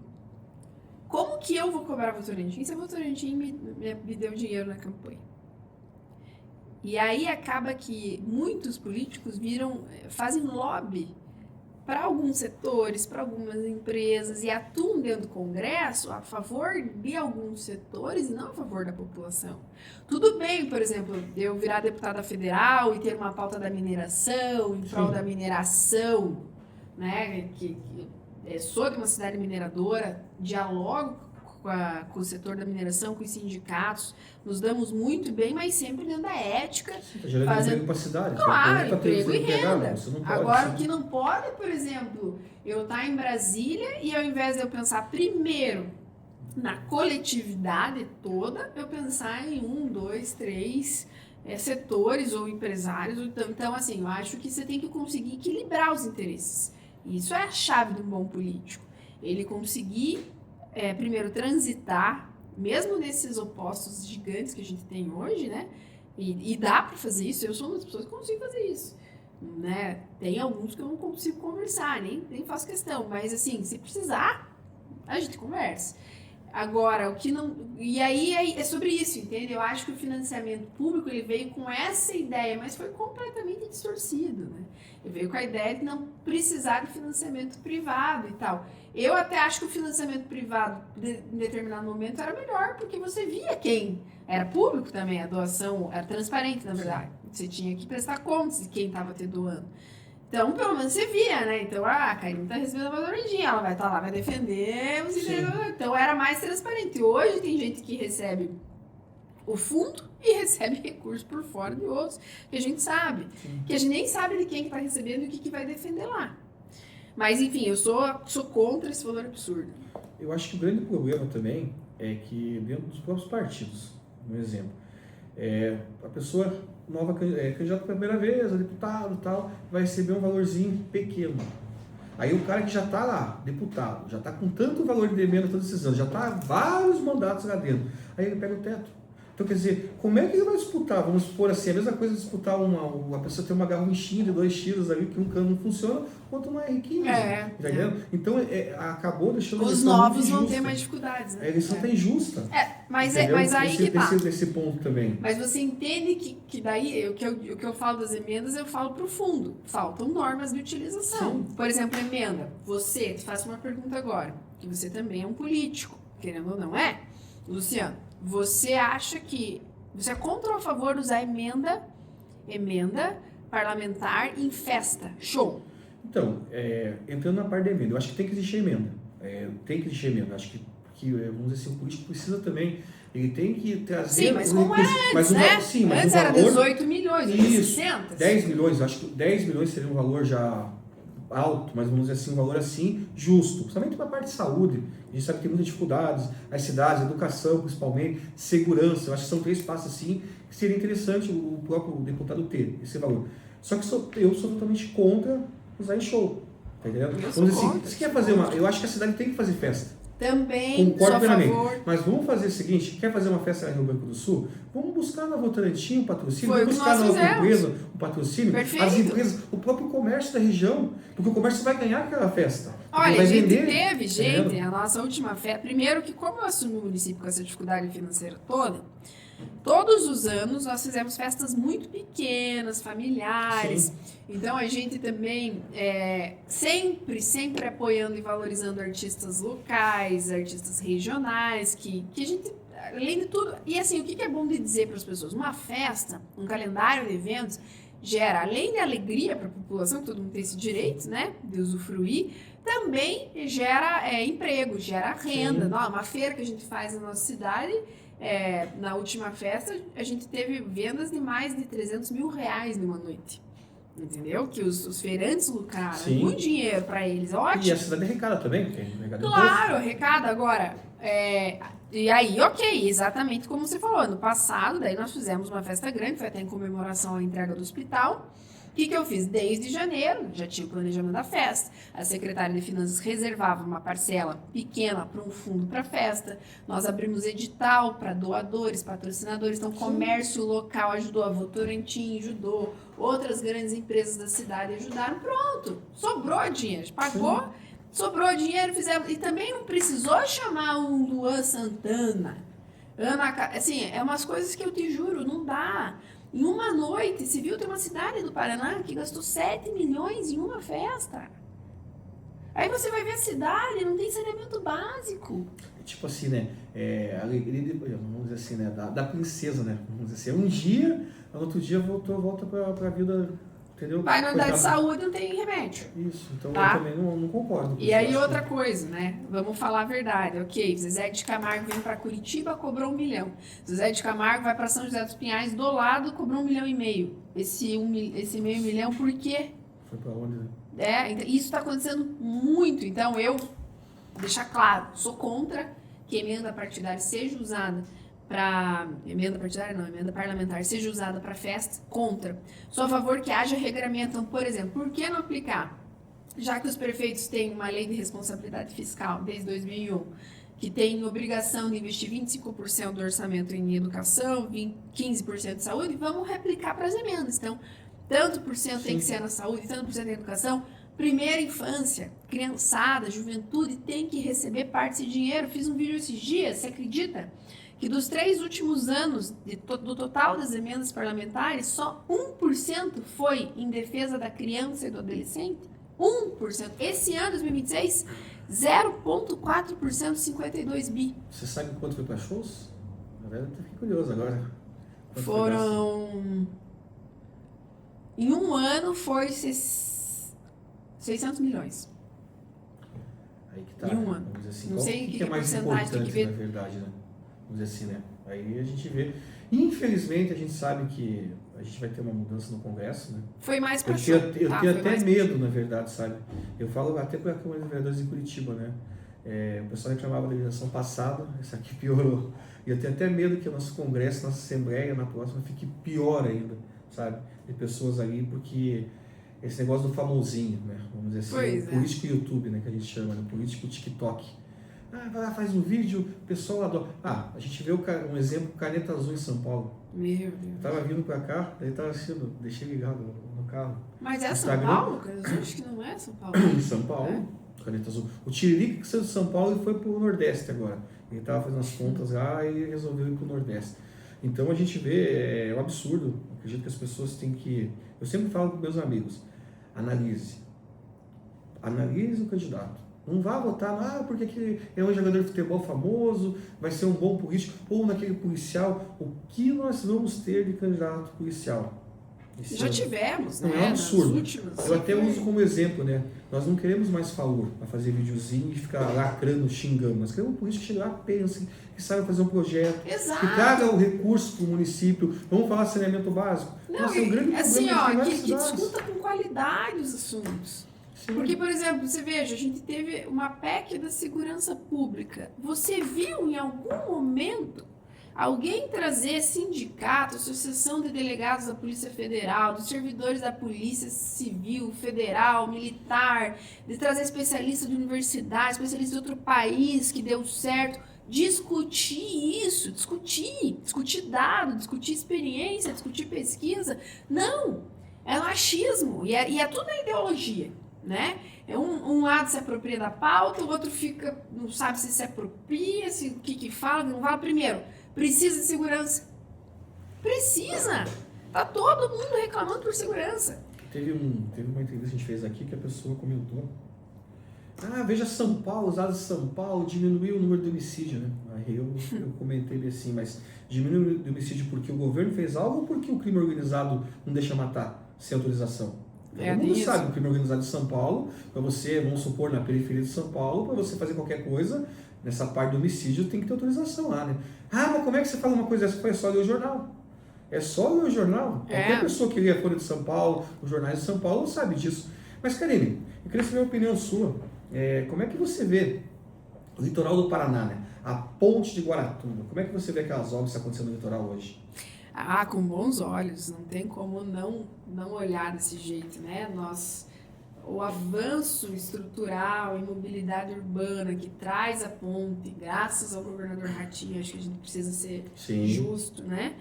Como que eu vou cobrar a Votorantim se a Votorantim me deu dinheiro na campanha? E aí acaba que muitos políticos fazem lobby para alguns setores, para algumas empresas e atuam dentro do Congresso a favor de alguns setores e não a favor da população. Tudo bem, por exemplo, eu virar deputada federal e ter uma pauta da mineração, em prol da mineração, né? Que sou de uma cidade mineradora, dialogo com o setor da mineração, com os sindicatos, nos damos muito bem, mas sempre dentro da ética. Está gerando emprego para a cidade. Claro, emprego e renda. Agora, sim. o que não pode, por exemplo, eu estar em Brasília e ao invés de eu pensar primeiro na coletividade toda, eu pensar em 1, 2, 3 setores ou empresários. Então, assim, eu acho que você tem que conseguir equilibrar os interesses. Isso é a chave de um bom político. Ele conseguir primeiro transitar, mesmo nesses opostos gigantes que a gente tem hoje, né? E dá para fazer isso. Eu sou uma das pessoas que consigo fazer isso, né? Tem alguns que eu não consigo conversar, nem faço questão, mas assim, se precisar, a gente conversa. Agora, o que não... E aí é sobre isso, entende? Eu acho que o financiamento público, ele veio com essa ideia, mas foi completamente distorcido, né? Ele veio com a ideia de não precisar de financiamento privado e tal. Eu até acho que o financiamento privado, em determinado momento, era melhor, porque você via quem era público também, a doação era transparente, na verdade. Você tinha que prestar contas de quem estava te doando. Então, pelo menos você via, né? Então, a Karime está recebendo a Votorantim, ela vai estar lá, vai defender os interesses. Então, era mais transparente. Hoje tem gente que recebe o fundo e recebe recursos por fora de outros, que a gente sabe. Sim. Que a gente nem sabe de quem que está recebendo e o que vai defender lá. Mas, enfim, eu sou contra esse valor absurdo. Eu acho que o grande problema também é que dentro dos próprios partidos, um exemplo, a pessoa nova candidata pela primeira vez, a deputado e tal, vai receber um valorzinho pequeno. Aí o cara que já está lá, deputado, já está com tanto valor de emenda todos esses anos, já está vários mandatos lá dentro, aí ele pega o teto. Então, quer dizer, como é que ele vai disputar? Vamos supor assim, a mesma coisa de disputar a pessoa ter uma garranchinha de 2 tiros ali, que um cano não funciona, quanto uma R15. Entendeu? Então, acabou deixando... Os novos vão ter mais dificuldades, né? A eleição está injusta. Mas aí que tá. Desse ponto também. Mas você entende que daí, o que eu falo das emendas, eu falo pro fundo. Faltam normas de utilização. Sim. Por exemplo, emenda. Você, te faço uma pergunta agora, que você também é um político, querendo ou não é? Luciano, você acha que... Você é contra ou a favor de usar emenda parlamentar em festa, show. Então, entrando na parte da emenda, eu acho que tem que existir emenda. Acho que vamos dizer assim, o político precisa também, ele tem que trazer... Sim, mas como recurso, era antes, né? Sim, mas antes o era valor, 18 milhões, isso, 60. 10 milhões, acho que 10 milhões seria um valor já alto, mas vamos dizer assim, um valor assim justo, principalmente para a parte de saúde. A gente sabe que tem muitas dificuldades, as cidades, educação principalmente, segurança, eu acho que são 3 passos assim que seria interessante o próprio deputado ter esse valor. Só que eu sou totalmente contra usar em show, tá entendendo? Vamos dizer assim, se quer fazer eu acho que a cidade tem que fazer festa. Também, Concordo sou a plenamente. favor. Mas vamos fazer o seguinte, quer fazer uma festa lá no Rio Branco do Sul? Vamos buscar na Votorantim um patrocínio, Foi vamos o que buscar nós na outra fizemos. empresa um patrocínio, Perfeito. as empresas, o próprio comércio da região, porque o comércio vai ganhar aquela festa. Olha, vai a gente vender, teve, tá gente, vendo? a nossa última festa. Primeiro que como eu assumi o município com essa dificuldade financeira toda, todos os anos nós fizemos festas muito pequenas, familiares. Sim. Então a gente também sempre apoiando e valorizando artistas locais, artistas regionais, que a gente, além de tudo, e assim, o que é bom de dizer para as pessoas? Uma festa, um calendário de eventos, gera, além de alegria para a população, que todo mundo tem esse direito, né, de usufruir, também gera emprego, gera renda. Não, uma feira que a gente faz na nossa cidade, na última festa, a gente teve vendas de mais de 300 mil reais numa noite. Entendeu? Que os feirantes lucraram. Sim. Muito dinheiro para eles, ótimo. E a cidade arrecada também, porque arrecada Claro, arrecada. Agora, e aí, ok, exatamente como você falou. Ano passado, daí nós fizemos uma festa grande, foi até em comemoração à entrega do hospital. O que eu fiz? Desde janeiro, já tinha o planejamento da festa. A secretária de Finanças reservava uma parcela pequena para um fundo para a festa. Nós abrimos edital para doadores, patrocinadores. Então, o comércio local ajudou, a Votorantim ajudou, outras grandes empresas da cidade ajudaram. Pronto, sobrou dinheiro, pagou, sobrou dinheiro, fizemos. E também não precisou chamar um Luan Santana. Assim, umas coisas que eu te juro, não dá. Em uma noite, se viu, tem uma cidade do Paraná que gastou 7 milhões em uma festa. Aí você vai ver a cidade, não tem saneamento básico. Tipo assim, né? A alegria, vamos dizer assim, né? Da princesa, né? Vamos dizer assim, um dia, no outro dia volta pra vida, entendeu? Vai na unidade de saúde, não tem remédio. Isso, então tá? eu também não concordo com E isso. aí outra coisa, né? Vamos falar a verdade. Ok, Zezé de Camargo veio para Curitiba, cobrou 1 milhão. Zezé de Camargo vai para São José dos Pinhais, do lado, cobrou 1,5 milhão. Esse meio milhão, por quê? Foi pra onde, né? Então, isso está acontecendo muito. Então eu, deixar claro, sou contra que a emenda partidária seja usada para... Emenda partidária não, emenda parlamentar seja usada para festa, contra. Sou a favor que haja regramento. Então, por exemplo, por que não aplicar? Já que os prefeitos têm uma lei de responsabilidade fiscal desde 2001, que tem obrigação de investir 25% do orçamento em educação, 15% de saúde, vamos replicar para as emendas. Então, tanto por cento tem que ser na saúde, tanto por cento em educação. Primeira infância, criançada, juventude tem que receber parte desse dinheiro. Fiz um vídeo esses dias, você acredita? Que dos 3 últimos anos, do total das emendas parlamentares, só 1% foi em defesa da criança e do adolescente. 1%. Esse ano, 2026, 0,4%, 52 bi. Você sabe quanto foi para shows? Na verdade, eu fiquei curioso agora. Foram... Em um ano foi 600 milhões. Aí que tá. Em um ano. Vamos dizer assim, Não sei o que é mais porcentagem tem importante, que ver. na verdade, né? Vamos dizer assim, né? Aí a gente vê. Infelizmente, a gente sabe que a gente vai ter uma mudança no Congresso, né? Foi mais para Eu show. tenho Foi até mais medo, na verdade, sabe? Eu falo até para a Câmara de Vereadores em Curitiba, né? O pessoal reclamava da eleição passada, essa aqui piorou. E eu tenho até medo que o nosso Congresso, nossa Assembleia, na próxima, fique pior ainda, sabe? De pessoas ali, porque esse negócio do famosinho, né? Vamos dizer assim, político YouTube, né? Que a gente chama, né? Político TikTok. Vai lá, faz um vídeo, o pessoal adora. A gente vê um exemplo, Caneta Azul em São Paulo. Meu Deus. Tava vindo pra cá, daí tava assistindo, deixei ligado no carro. Mas é Instagram. São Paulo? Eu acho que não é São Paulo. Em São Paulo, Caneta Azul. O Tiririca que saiu de São Paulo e foi pro Nordeste agora. Ele tava fazendo as contas lá e resolveu ir pro Nordeste. Então a gente vê, é um absurdo. Eu acredito que as pessoas têm que... Eu sempre falo com meus amigos, analise o candidato. Não vá votar, porque aquele é um jogador de futebol famoso, vai ser um bom político, ou naquele policial. O que nós vamos ter de candidato policial? Já tivemos, Não, né? é um absurdo. Nas últimas, eu até uso como exemplo, né? Nós não queremos mais favor para fazer videozinho e ficar lacrando, xingando. Nós queremos um político que chegue lá, pense, que saiba fazer um projeto, Exato. que traga o recurso para o município. Vamos falar de saneamento básico. Não, Nossa, é um grande assim, problema que discuta com qualidade os assuntos. Sim. Porque, por exemplo, você veja, a gente teve uma PEC da segurança pública. Você viu em algum momento alguém trazer sindicato, associação de delegados da Polícia Federal, dos servidores da Polícia Civil, Federal, Militar, de trazer especialista de universidade, especialista de outro país que deu certo, discutir isso, discutir dado, discutir experiência, discutir pesquisa? Não, é machismo e é tudo a ideologia, né? Um lado se apropria da pauta, o outro fica, não sabe se apropria, o que fala, não fala. Primeiro, precisa de segurança. Precisa! Tá todo mundo reclamando por segurança. Teve uma entrevista que a gente fez aqui que a pessoa comentou: veja São Paulo, os dados de São Paulo diminuiu o número de homicídio, né? Aí eu comentei assim, mas diminuiu o número de homicídio porque o governo fez algo ou porque o crime organizado não deixa matar sem autorização? Todo mundo sabe que o crime organizado de São Paulo, para você, vamos supor, na periferia de São Paulo, para você fazer qualquer coisa, nessa parte do homicídio tem que ter autorização lá, né? Mas como é que você fala uma coisa dessa? É só ler o jornal. É só ler o jornal. Qualquer pessoa que lê a Folha de São Paulo, os jornais de São Paulo, sabe disso. Mas, Karine, eu queria saber a opinião sua. Como é que você vê o litoral do Paraná, né? A ponte de Guaratuba? Como é que você vê aquelas obras que estão acontecendo no litoral hoje? Com bons olhos, não tem como não olhar desse jeito, né? O avanço estrutural e mobilidade urbana que traz a ponte, graças ao governador Ratinho, acho que a gente precisa ser justo, né?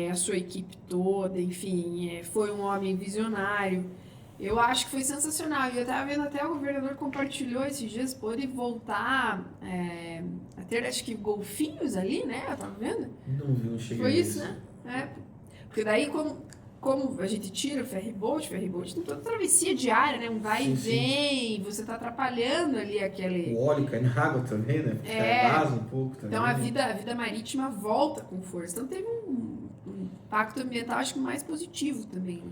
A sua equipe toda, enfim, foi um homem visionário. Eu acho que foi sensacional. E eu estava vendo até o governador compartilhou esses dias, pôde voltar a ter, acho que, golfinhos ali, né? Eu tava vendo? Não vi, não cheguei. Foi isso, né? Porque daí, como a gente tira o ferryboat tem toda travessia diária, né? Um vai e vem, você tá atrapalhando ali aquele... O óleo cai na água também, né? Porque vaza um pouco também. Então a vida marítima volta com força. Então teve um impacto ambiental, acho que mais positivo também.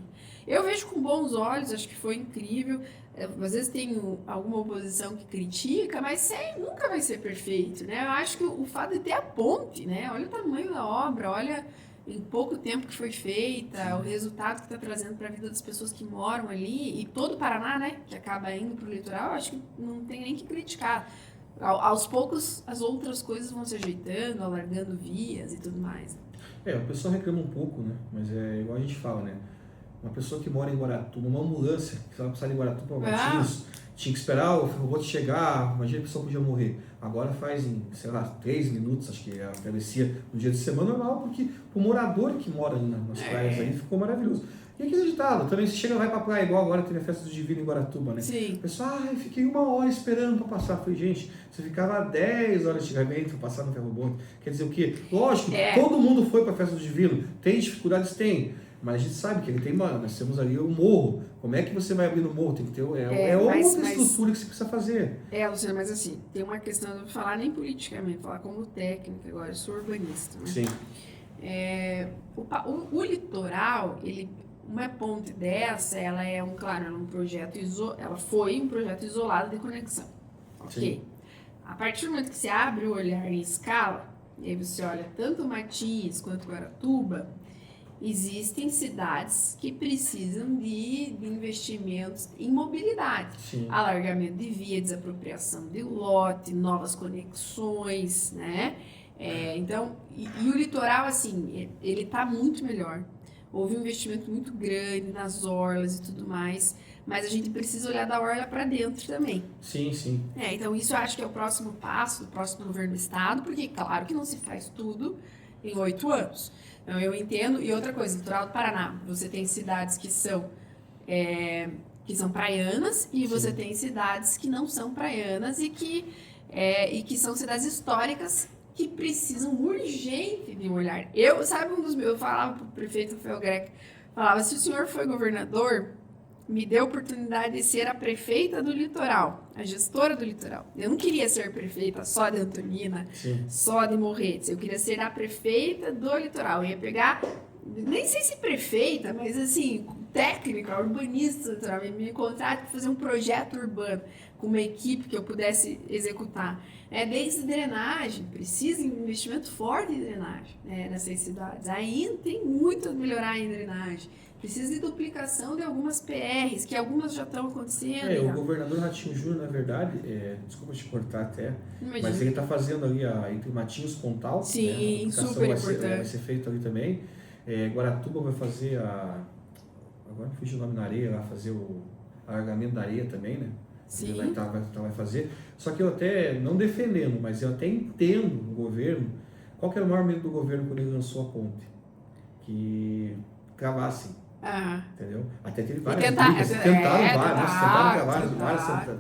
Eu vejo com bons olhos, acho que foi incrível. Às vezes tem alguma oposição que critica, mas nunca vai ser perfeito, né? Eu acho que o fato de ter a ponte, né? Olha o tamanho da obra, olha em pouco tempo que foi feita, o resultado que está trazendo para a vida das pessoas que moram ali e todo o Paraná, né? Que acaba indo para o litoral, acho que não tem nem que criticar. Aos poucos, as outras coisas vão se ajeitando, alargando vias e tudo mais. O pessoal reclama um pouco, né? Mas é igual a gente fala, né? Uma pessoa que mora em Guaratuba, uma ambulância que estava passando em Guaratuba, Matinhos, tinha que esperar o robô chegar, imagina a pessoa podia morrer. Agora faz em, 3 minutos, acho que a travessia no dia de semana normal, porque o morador que mora nas praias aí ficou maravilhoso. E aqui é ditado, também se chega vai pra praia, igual agora teve a festa do Divino em Guaratuba, né? Sim. O pessoal, fiquei 1 hora esperando pra passar. Falei, gente, você ficava 10 horas antigamente pra passar no ferroboto. Quer dizer o quê? Lógico, todo mundo foi pra festa do Divino. Tem dificuldades? Tem. Mas a gente sabe que ele tem, nós temos ali o morro. Como é que você vai abrir no morro? Tem que ter outra estrutura que você precisa fazer. Luciano, mas assim, tem uma questão, eu não vou falar nem politicamente, vou falar como técnica agora, eu sou urbanista, né? Sim. O litoral, uma ponte dessa, ela é um projeto ela foi um projeto isolado de conexão. Ok? Sim. A partir do momento que você abre o olhar em escala, e aí você olha tanto Matias quanto Guaratuba, existem cidades que precisam de investimentos em mobilidade. Sim. Alargamento de via, desapropriação de lote, novas conexões, né? Então, e o litoral, assim, ele está muito melhor. Houve um investimento muito grande nas orlas e tudo mais, mas a gente precisa olhar da orla para dentro também. Sim, sim. Então, isso eu acho que é o próximo passo do próximo governo do estado, porque, claro, que não se faz tudo em 8 anos. Então, eu entendo. E outra coisa, litoral do Paraná, você tem cidades que são praianas e você tem cidades que não são praianas e que são cidades históricas que precisam urgente de um olhar. Eu falava para o prefeito Rafael Greca, falava, se o senhor foi governador, me deu a oportunidade de ser a prefeita do litoral, a gestora do litoral. Eu não queria ser prefeita só de Antonina, só de Morretes. Eu queria ser a prefeita do litoral. Eu ia pegar nem sei se prefeita, mas assim, técnica, urbanista, sabe? Me contrata para fazer um projeto urbano com uma equipe que eu pudesse executar. Desde drenagem, precisa de um investimento forte em drenagem, nessas cidades. Ainda tem muito a melhorar em drenagem. Precisa de duplicação de algumas PRs, que algumas já estão acontecendo. O governador Ratinho Júnior, na verdade, desculpa te cortar até, Imagina. mas ele está fazendo ali entre Matinhos e Pontal. Sim, né? super vai importante. ser feito ali também. Guaratuba vai fazer agora me fugiu o nome na areia, vai fazer o alargamento da areia também, né? Sim. Vai fazer. Só que eu até, não defendendo, mas eu até entendo o governo. Qual que era o maior medo do governo quando ele lançou a ponte? Que cavassem. Entendeu? Até teve várias brigas, tentaram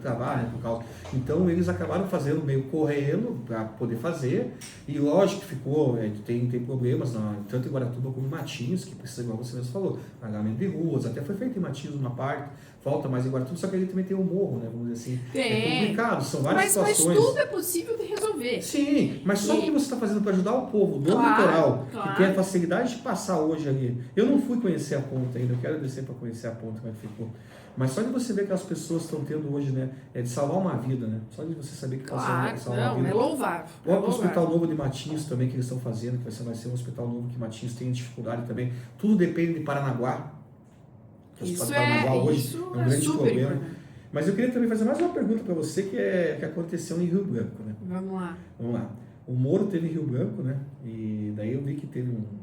travar, né, por causa. Então eles acabaram fazendo meio correndo para poder fazer, e lógico que ficou, tem problemas tanto em Guaratuba como em Matinhos, que precisa, igual você mesmo falou, pagamento de ruas, até foi feito em Matinhos uma parte, falta mais em Guaratuba, só que ele também tem um morro, né, vamos dizer assim. É complicado, são várias situações. Mas tudo é possível de resolver. Sim, mas só o que você está fazendo para ajudar o povo do litoral, que tem a facilidade de passar hoje ali. Eu não fui conhecer a ponta ainda, eu quero descer para conhecer a ponta, como é que ficou. Mas só de você ver que as pessoas estão tendo hoje, né, de salvar uma vida, né? Só de você saber que salvar uma vida. É louvável. O próprio Hospital Novo de Matinhos também, que eles estão fazendo, que vai ser um hospital novo que Matinhos tem dificuldade também. Tudo depende de Paranaguá. Isso hoje é um grande problema. Importante. Mas eu queria também fazer mais uma pergunta para você, que aconteceu em Rio Branco, né? Vamos lá. O Moro teve em Rio Branco, né? E daí eu vi que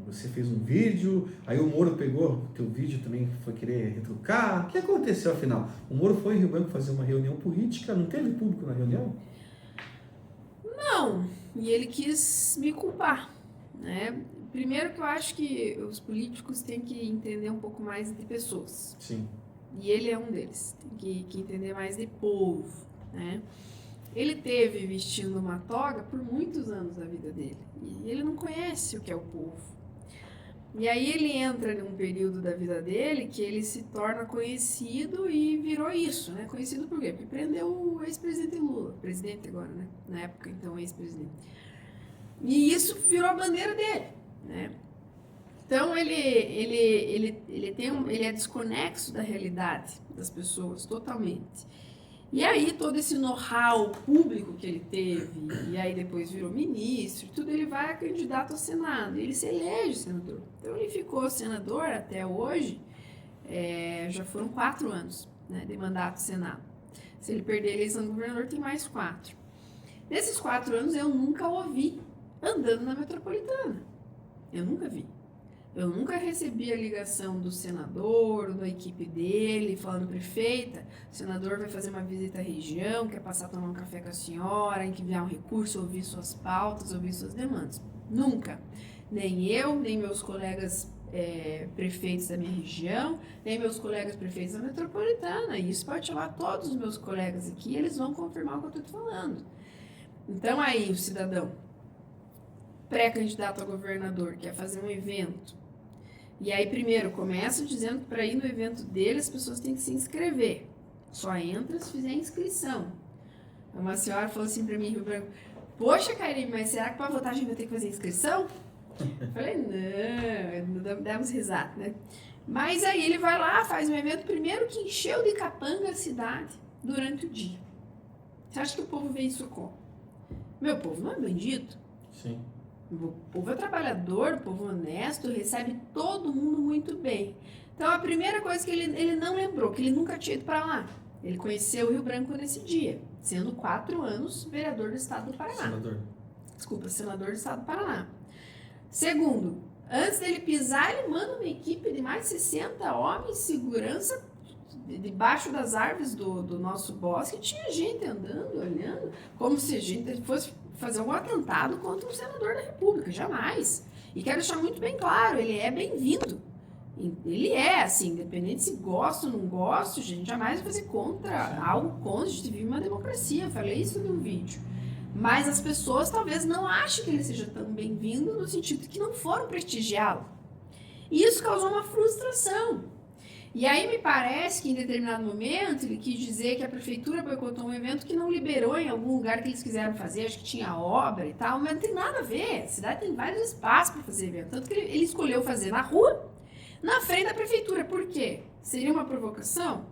você fez um vídeo, aí o Moro pegou o teu vídeo também, foi querer retrucar. O que aconteceu afinal? O Moro foi em Rio Branco fazer uma reunião política, não teve público na reunião? Não, e ele quis me culpar, né? Primeiro que eu acho que os políticos têm que entender um pouco mais de pessoas. Sim. E ele é um deles, tem que entender mais de povo, né? Ele teve vestindo uma toga por muitos anos da vida dele, e ele não conhece o que é o povo. E aí ele entra num período da vida dele que ele se torna conhecido e virou isso, né? Conhecido por quê? Porque prendeu o ex-presidente Lula, presidente agora, né? Na época, então, ex-presidente. E isso virou a bandeira dele, né? Então ele é desconexo da realidade das pessoas totalmente. E aí todo esse know-how público que ele teve, e aí depois virou ministro, tudo, ele vai a candidato ao Senado, e ele se elege senador. Então ele ficou senador até hoje, já foram 4 anos, né, de mandato do Senado. Se ele perder a eleição do governador, tem mais 4. Nesses 4 anos eu nunca o vi andando na metropolitana. Eu nunca vi. Eu nunca recebi a ligação do senador ou da equipe dele falando: prefeita, o senador vai fazer uma visita à região, quer passar a tomar um café com a senhora, em que enviar um recurso, ouvir suas pautas, ouvir suas demandas. Nunca. Nem eu, nem meus colegas prefeitos da minha região, nem meus colegas prefeitos da metropolitana. E isso pode chamar todos os meus colegas aqui, eles vão confirmar o que eu estou te falando. Então aí o cidadão pré-candidato a governador quer fazer um evento. E aí, primeiro, começa dizendo que para ir no evento dele, as pessoas têm que se inscrever. Só entra se fizer inscrição. Uma senhora falou assim para mim em Rio Branco: poxa, Karine, mas será que para votar a gente vai ter que fazer inscrição? Eu falei: não, demos risada, né? Mas aí ele vai lá, faz um evento, primeiro que encheu de capanga a cidade durante o dia. Você acha que o povo vê isso como? Meu povo não é bandido? Sim. O povo é trabalhador, o povo honesto, recebe todo mundo muito bem. Então, a primeira coisa que ele não lembrou, que ele nunca tinha ido para lá. Ele conheceu o Rio Branco nesse dia, sendo 4 anos vereador do estado do Paraná. Senador do estado do Paraná. Segundo, antes dele pisar, ele manda uma equipe de mais de 60 homens, segurança, debaixo das árvores do nosso bosque. Tinha gente andando, olhando, como se a gente fosse fazer algum atentado contra um senador da República, jamais. E quero deixar muito bem claro, ele é bem-vindo. Ele é, assim, independente se gosta ou não gosta, a gente jamais vai fazer algo contra, a gente vive uma democracia, eu falei isso no vídeo. Mas as pessoas talvez não achem que ele seja tão bem-vindo, no sentido que não foram prestigiá-lo. E isso causou uma frustração. E aí me parece que em determinado momento ele quis dizer que a prefeitura boicotou um evento que não liberou em algum lugar que eles quiseram fazer, acho que tinha obra e tal, mas não tem nada a ver. A cidade tem vários espaços para fazer evento. Tanto que ele escolheu fazer na rua, na frente da prefeitura. Por quê? Seria uma provocação?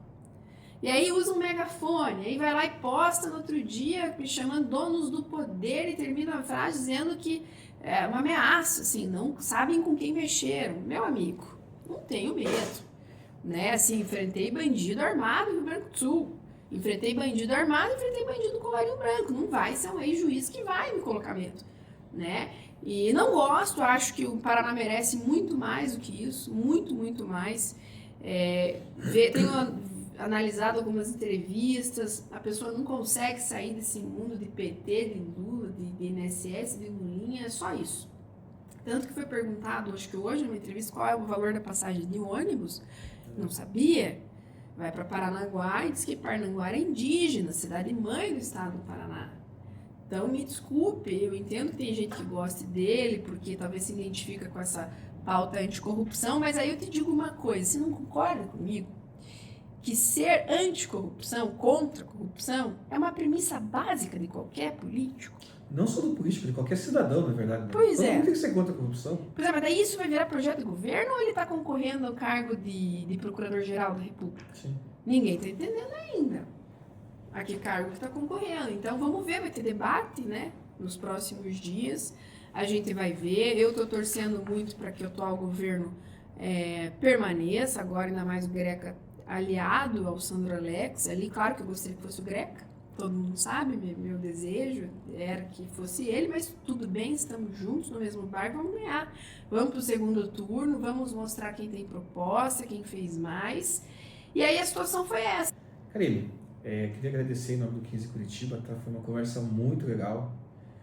E aí usa um megafone, aí vai lá e posta no outro dia, me chamando donos do poder e termina a frase dizendo que é uma ameaça, assim, não sabem com quem mexeram. Meu amigo, não tenho medo. Né? Assim, enfrentei bandido armado no Rio Branco do Sul. Enfrentei bandido armado, enfrentei bandido com colarinho branco. Não vai ser um ex-juiz que vai me colocar medo, né? E não gosto, acho que o Paraná merece muito mais do que isso, muito, muito mais. Tenho analisado algumas entrevistas, a pessoa não consegue sair desse mundo de PT, de Lula, de INSS, de Lulinha, é só isso. Tanto que foi perguntado, acho que hoje, numa entrevista, qual é o valor da passagem de ônibus. Não sabia? Vai para Paranaguá e diz que Paranaguá é indígena, cidade mãe do estado do Paraná. Então, me desculpe, eu entendo que tem gente que goste dele, porque talvez se identifica com essa pauta anticorrupção, mas aí eu te digo uma coisa, você não concorda comigo? Que ser anticorrupção, contra a corrupção, é uma premissa básica de qualquer político. Não só do político, de qualquer cidadão, na verdade. Né? Pois Todo é. mundo tem que ser contra a corrupção. Pois é, mas daí isso vai virar projeto de governo ou ele está concorrendo ao cargo de Procurador-Geral da República? Sim. Ninguém está entendendo ainda a que cargo que está concorrendo. Então vamos ver, vai ter debate, né? Nos próximos dias. A gente vai ver. Eu estou torcendo muito para que o atual governo permaneça, agora ainda mais o Greca aliado ao Sandro Alex. Ali, claro que eu gostaria que fosse o Greca. Todo mundo sabe, meu desejo era que fosse ele, mas tudo bem, estamos juntos no mesmo barco, vamos ganhar. Vamos para o segundo turno, vamos mostrar quem tem proposta, quem fez mais. E aí a situação foi essa. Karine, queria agradecer em nome do 15 Curitiba, tá? Foi uma conversa muito legal.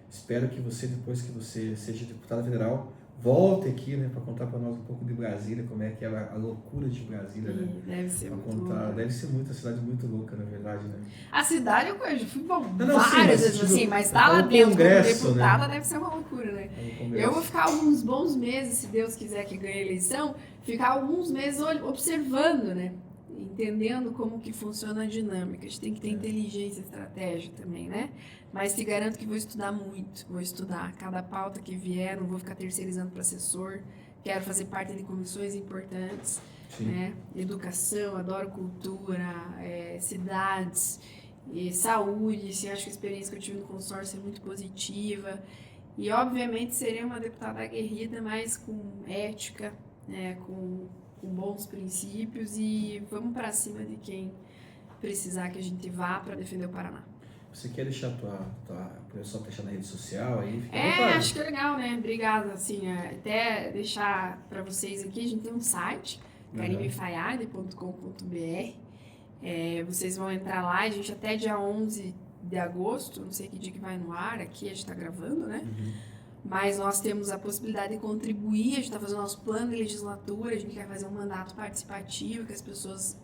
Espero que você, depois que você seja deputada federal, volte aqui, né, para contar para nós um pouco de Brasília, como é que é a loucura de Brasília, né? Deve ser pra muito contar. louca. Deve ser muito, a cidade muito louca, na verdade, né? A cidade eu conheço, fui Não, várias sim, vezes assim, mas tá é lá um dentro congresso, como deputada, né? deve ser uma loucura, né? É um congresso. Eu vou ficar alguns bons meses, se Deus quiser que ganhe a eleição, ficar alguns meses observando, né? Entendendo como que funciona a dinâmica. A gente tem que ter inteligência, estratégia também, né? Mas te garanto que vou estudar muito, vou estudar cada pauta que vier, não vou ficar terceirizando para assessor, quero fazer parte de comissões importantes, né? Educação, adoro cultura, cidades, e saúde, assim, acho que a experiência que eu tive no consórcio é muito positiva e obviamente serei uma deputada aguerrida, mas com ética, né? Com bons princípios e vamos para cima de quem precisar que a gente vá para defender o Paraná. Você quer deixar o pessoal deixar na rede social aí? Fica à vontade. Acho que é legal, né? Obrigada, assim, até deixar para vocês aqui, a gente tem um site, karimefayad.com.br, vocês vão entrar lá, a gente até dia 11 de agosto, não sei que dia que vai no ar, aqui a gente está gravando, né? Mas nós temos a possibilidade de contribuir, a gente está fazendo nosso plano de legislatura, a gente quer fazer um mandato participativo, que as pessoas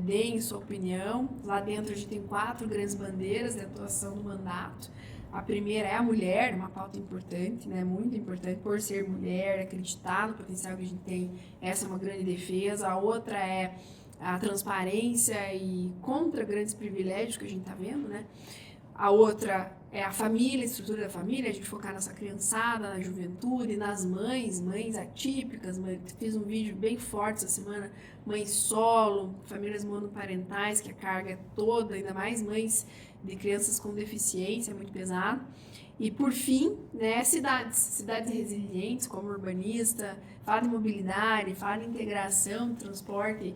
deem sua opinião. Lá dentro a gente tem 4 grandes bandeiras de atuação do mandato. A primeira é a mulher, uma pauta importante, né? Muito importante, por ser mulher, acreditar no potencial que a gente tem, essa é uma grande defesa. A outra é a transparência e contra grandes privilégios que a gente está vendo, né? A outra é a família, a estrutura da família, a gente focar nessa criançada, na juventude, nas mães atípicas. Fiz um vídeo bem forte essa semana, mães solo, famílias monoparentais, que a carga é toda, ainda mais mães de crianças com deficiência, é muito pesado. E por fim, né, cidades resilientes, como urbanista, fala de mobilidade, fala de integração, transporte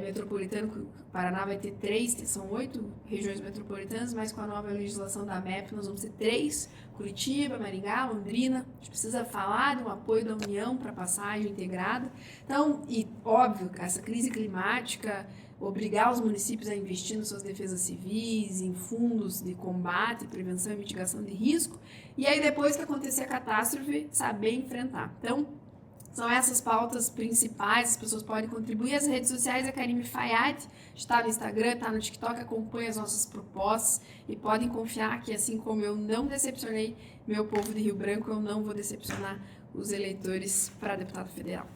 metropolitano. O Paraná vai ter 3, são 8 regiões metropolitanas, mas com a nova legislação da MEP nós vamos ter 3, Curitiba, Maringá, Londrina. A gente precisa falar de um apoio da União para passagem integrada. Então, e óbvio, essa crise climática, obrigar os municípios a investir nas suas defesas civis, em fundos de combate, prevenção e mitigação de risco, e aí depois que acontecer a catástrofe, saber enfrentar. Então, são essas pautas principais, as pessoas podem contribuir. As redes sociais é Karime Fayad, está no Instagram, está no TikTok, acompanha as nossas propostas e podem confiar que, assim como eu não decepcionei meu povo de Rio Branco, eu não vou decepcionar os eleitores para deputado federal.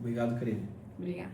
Obrigado, Karine. Obrigada.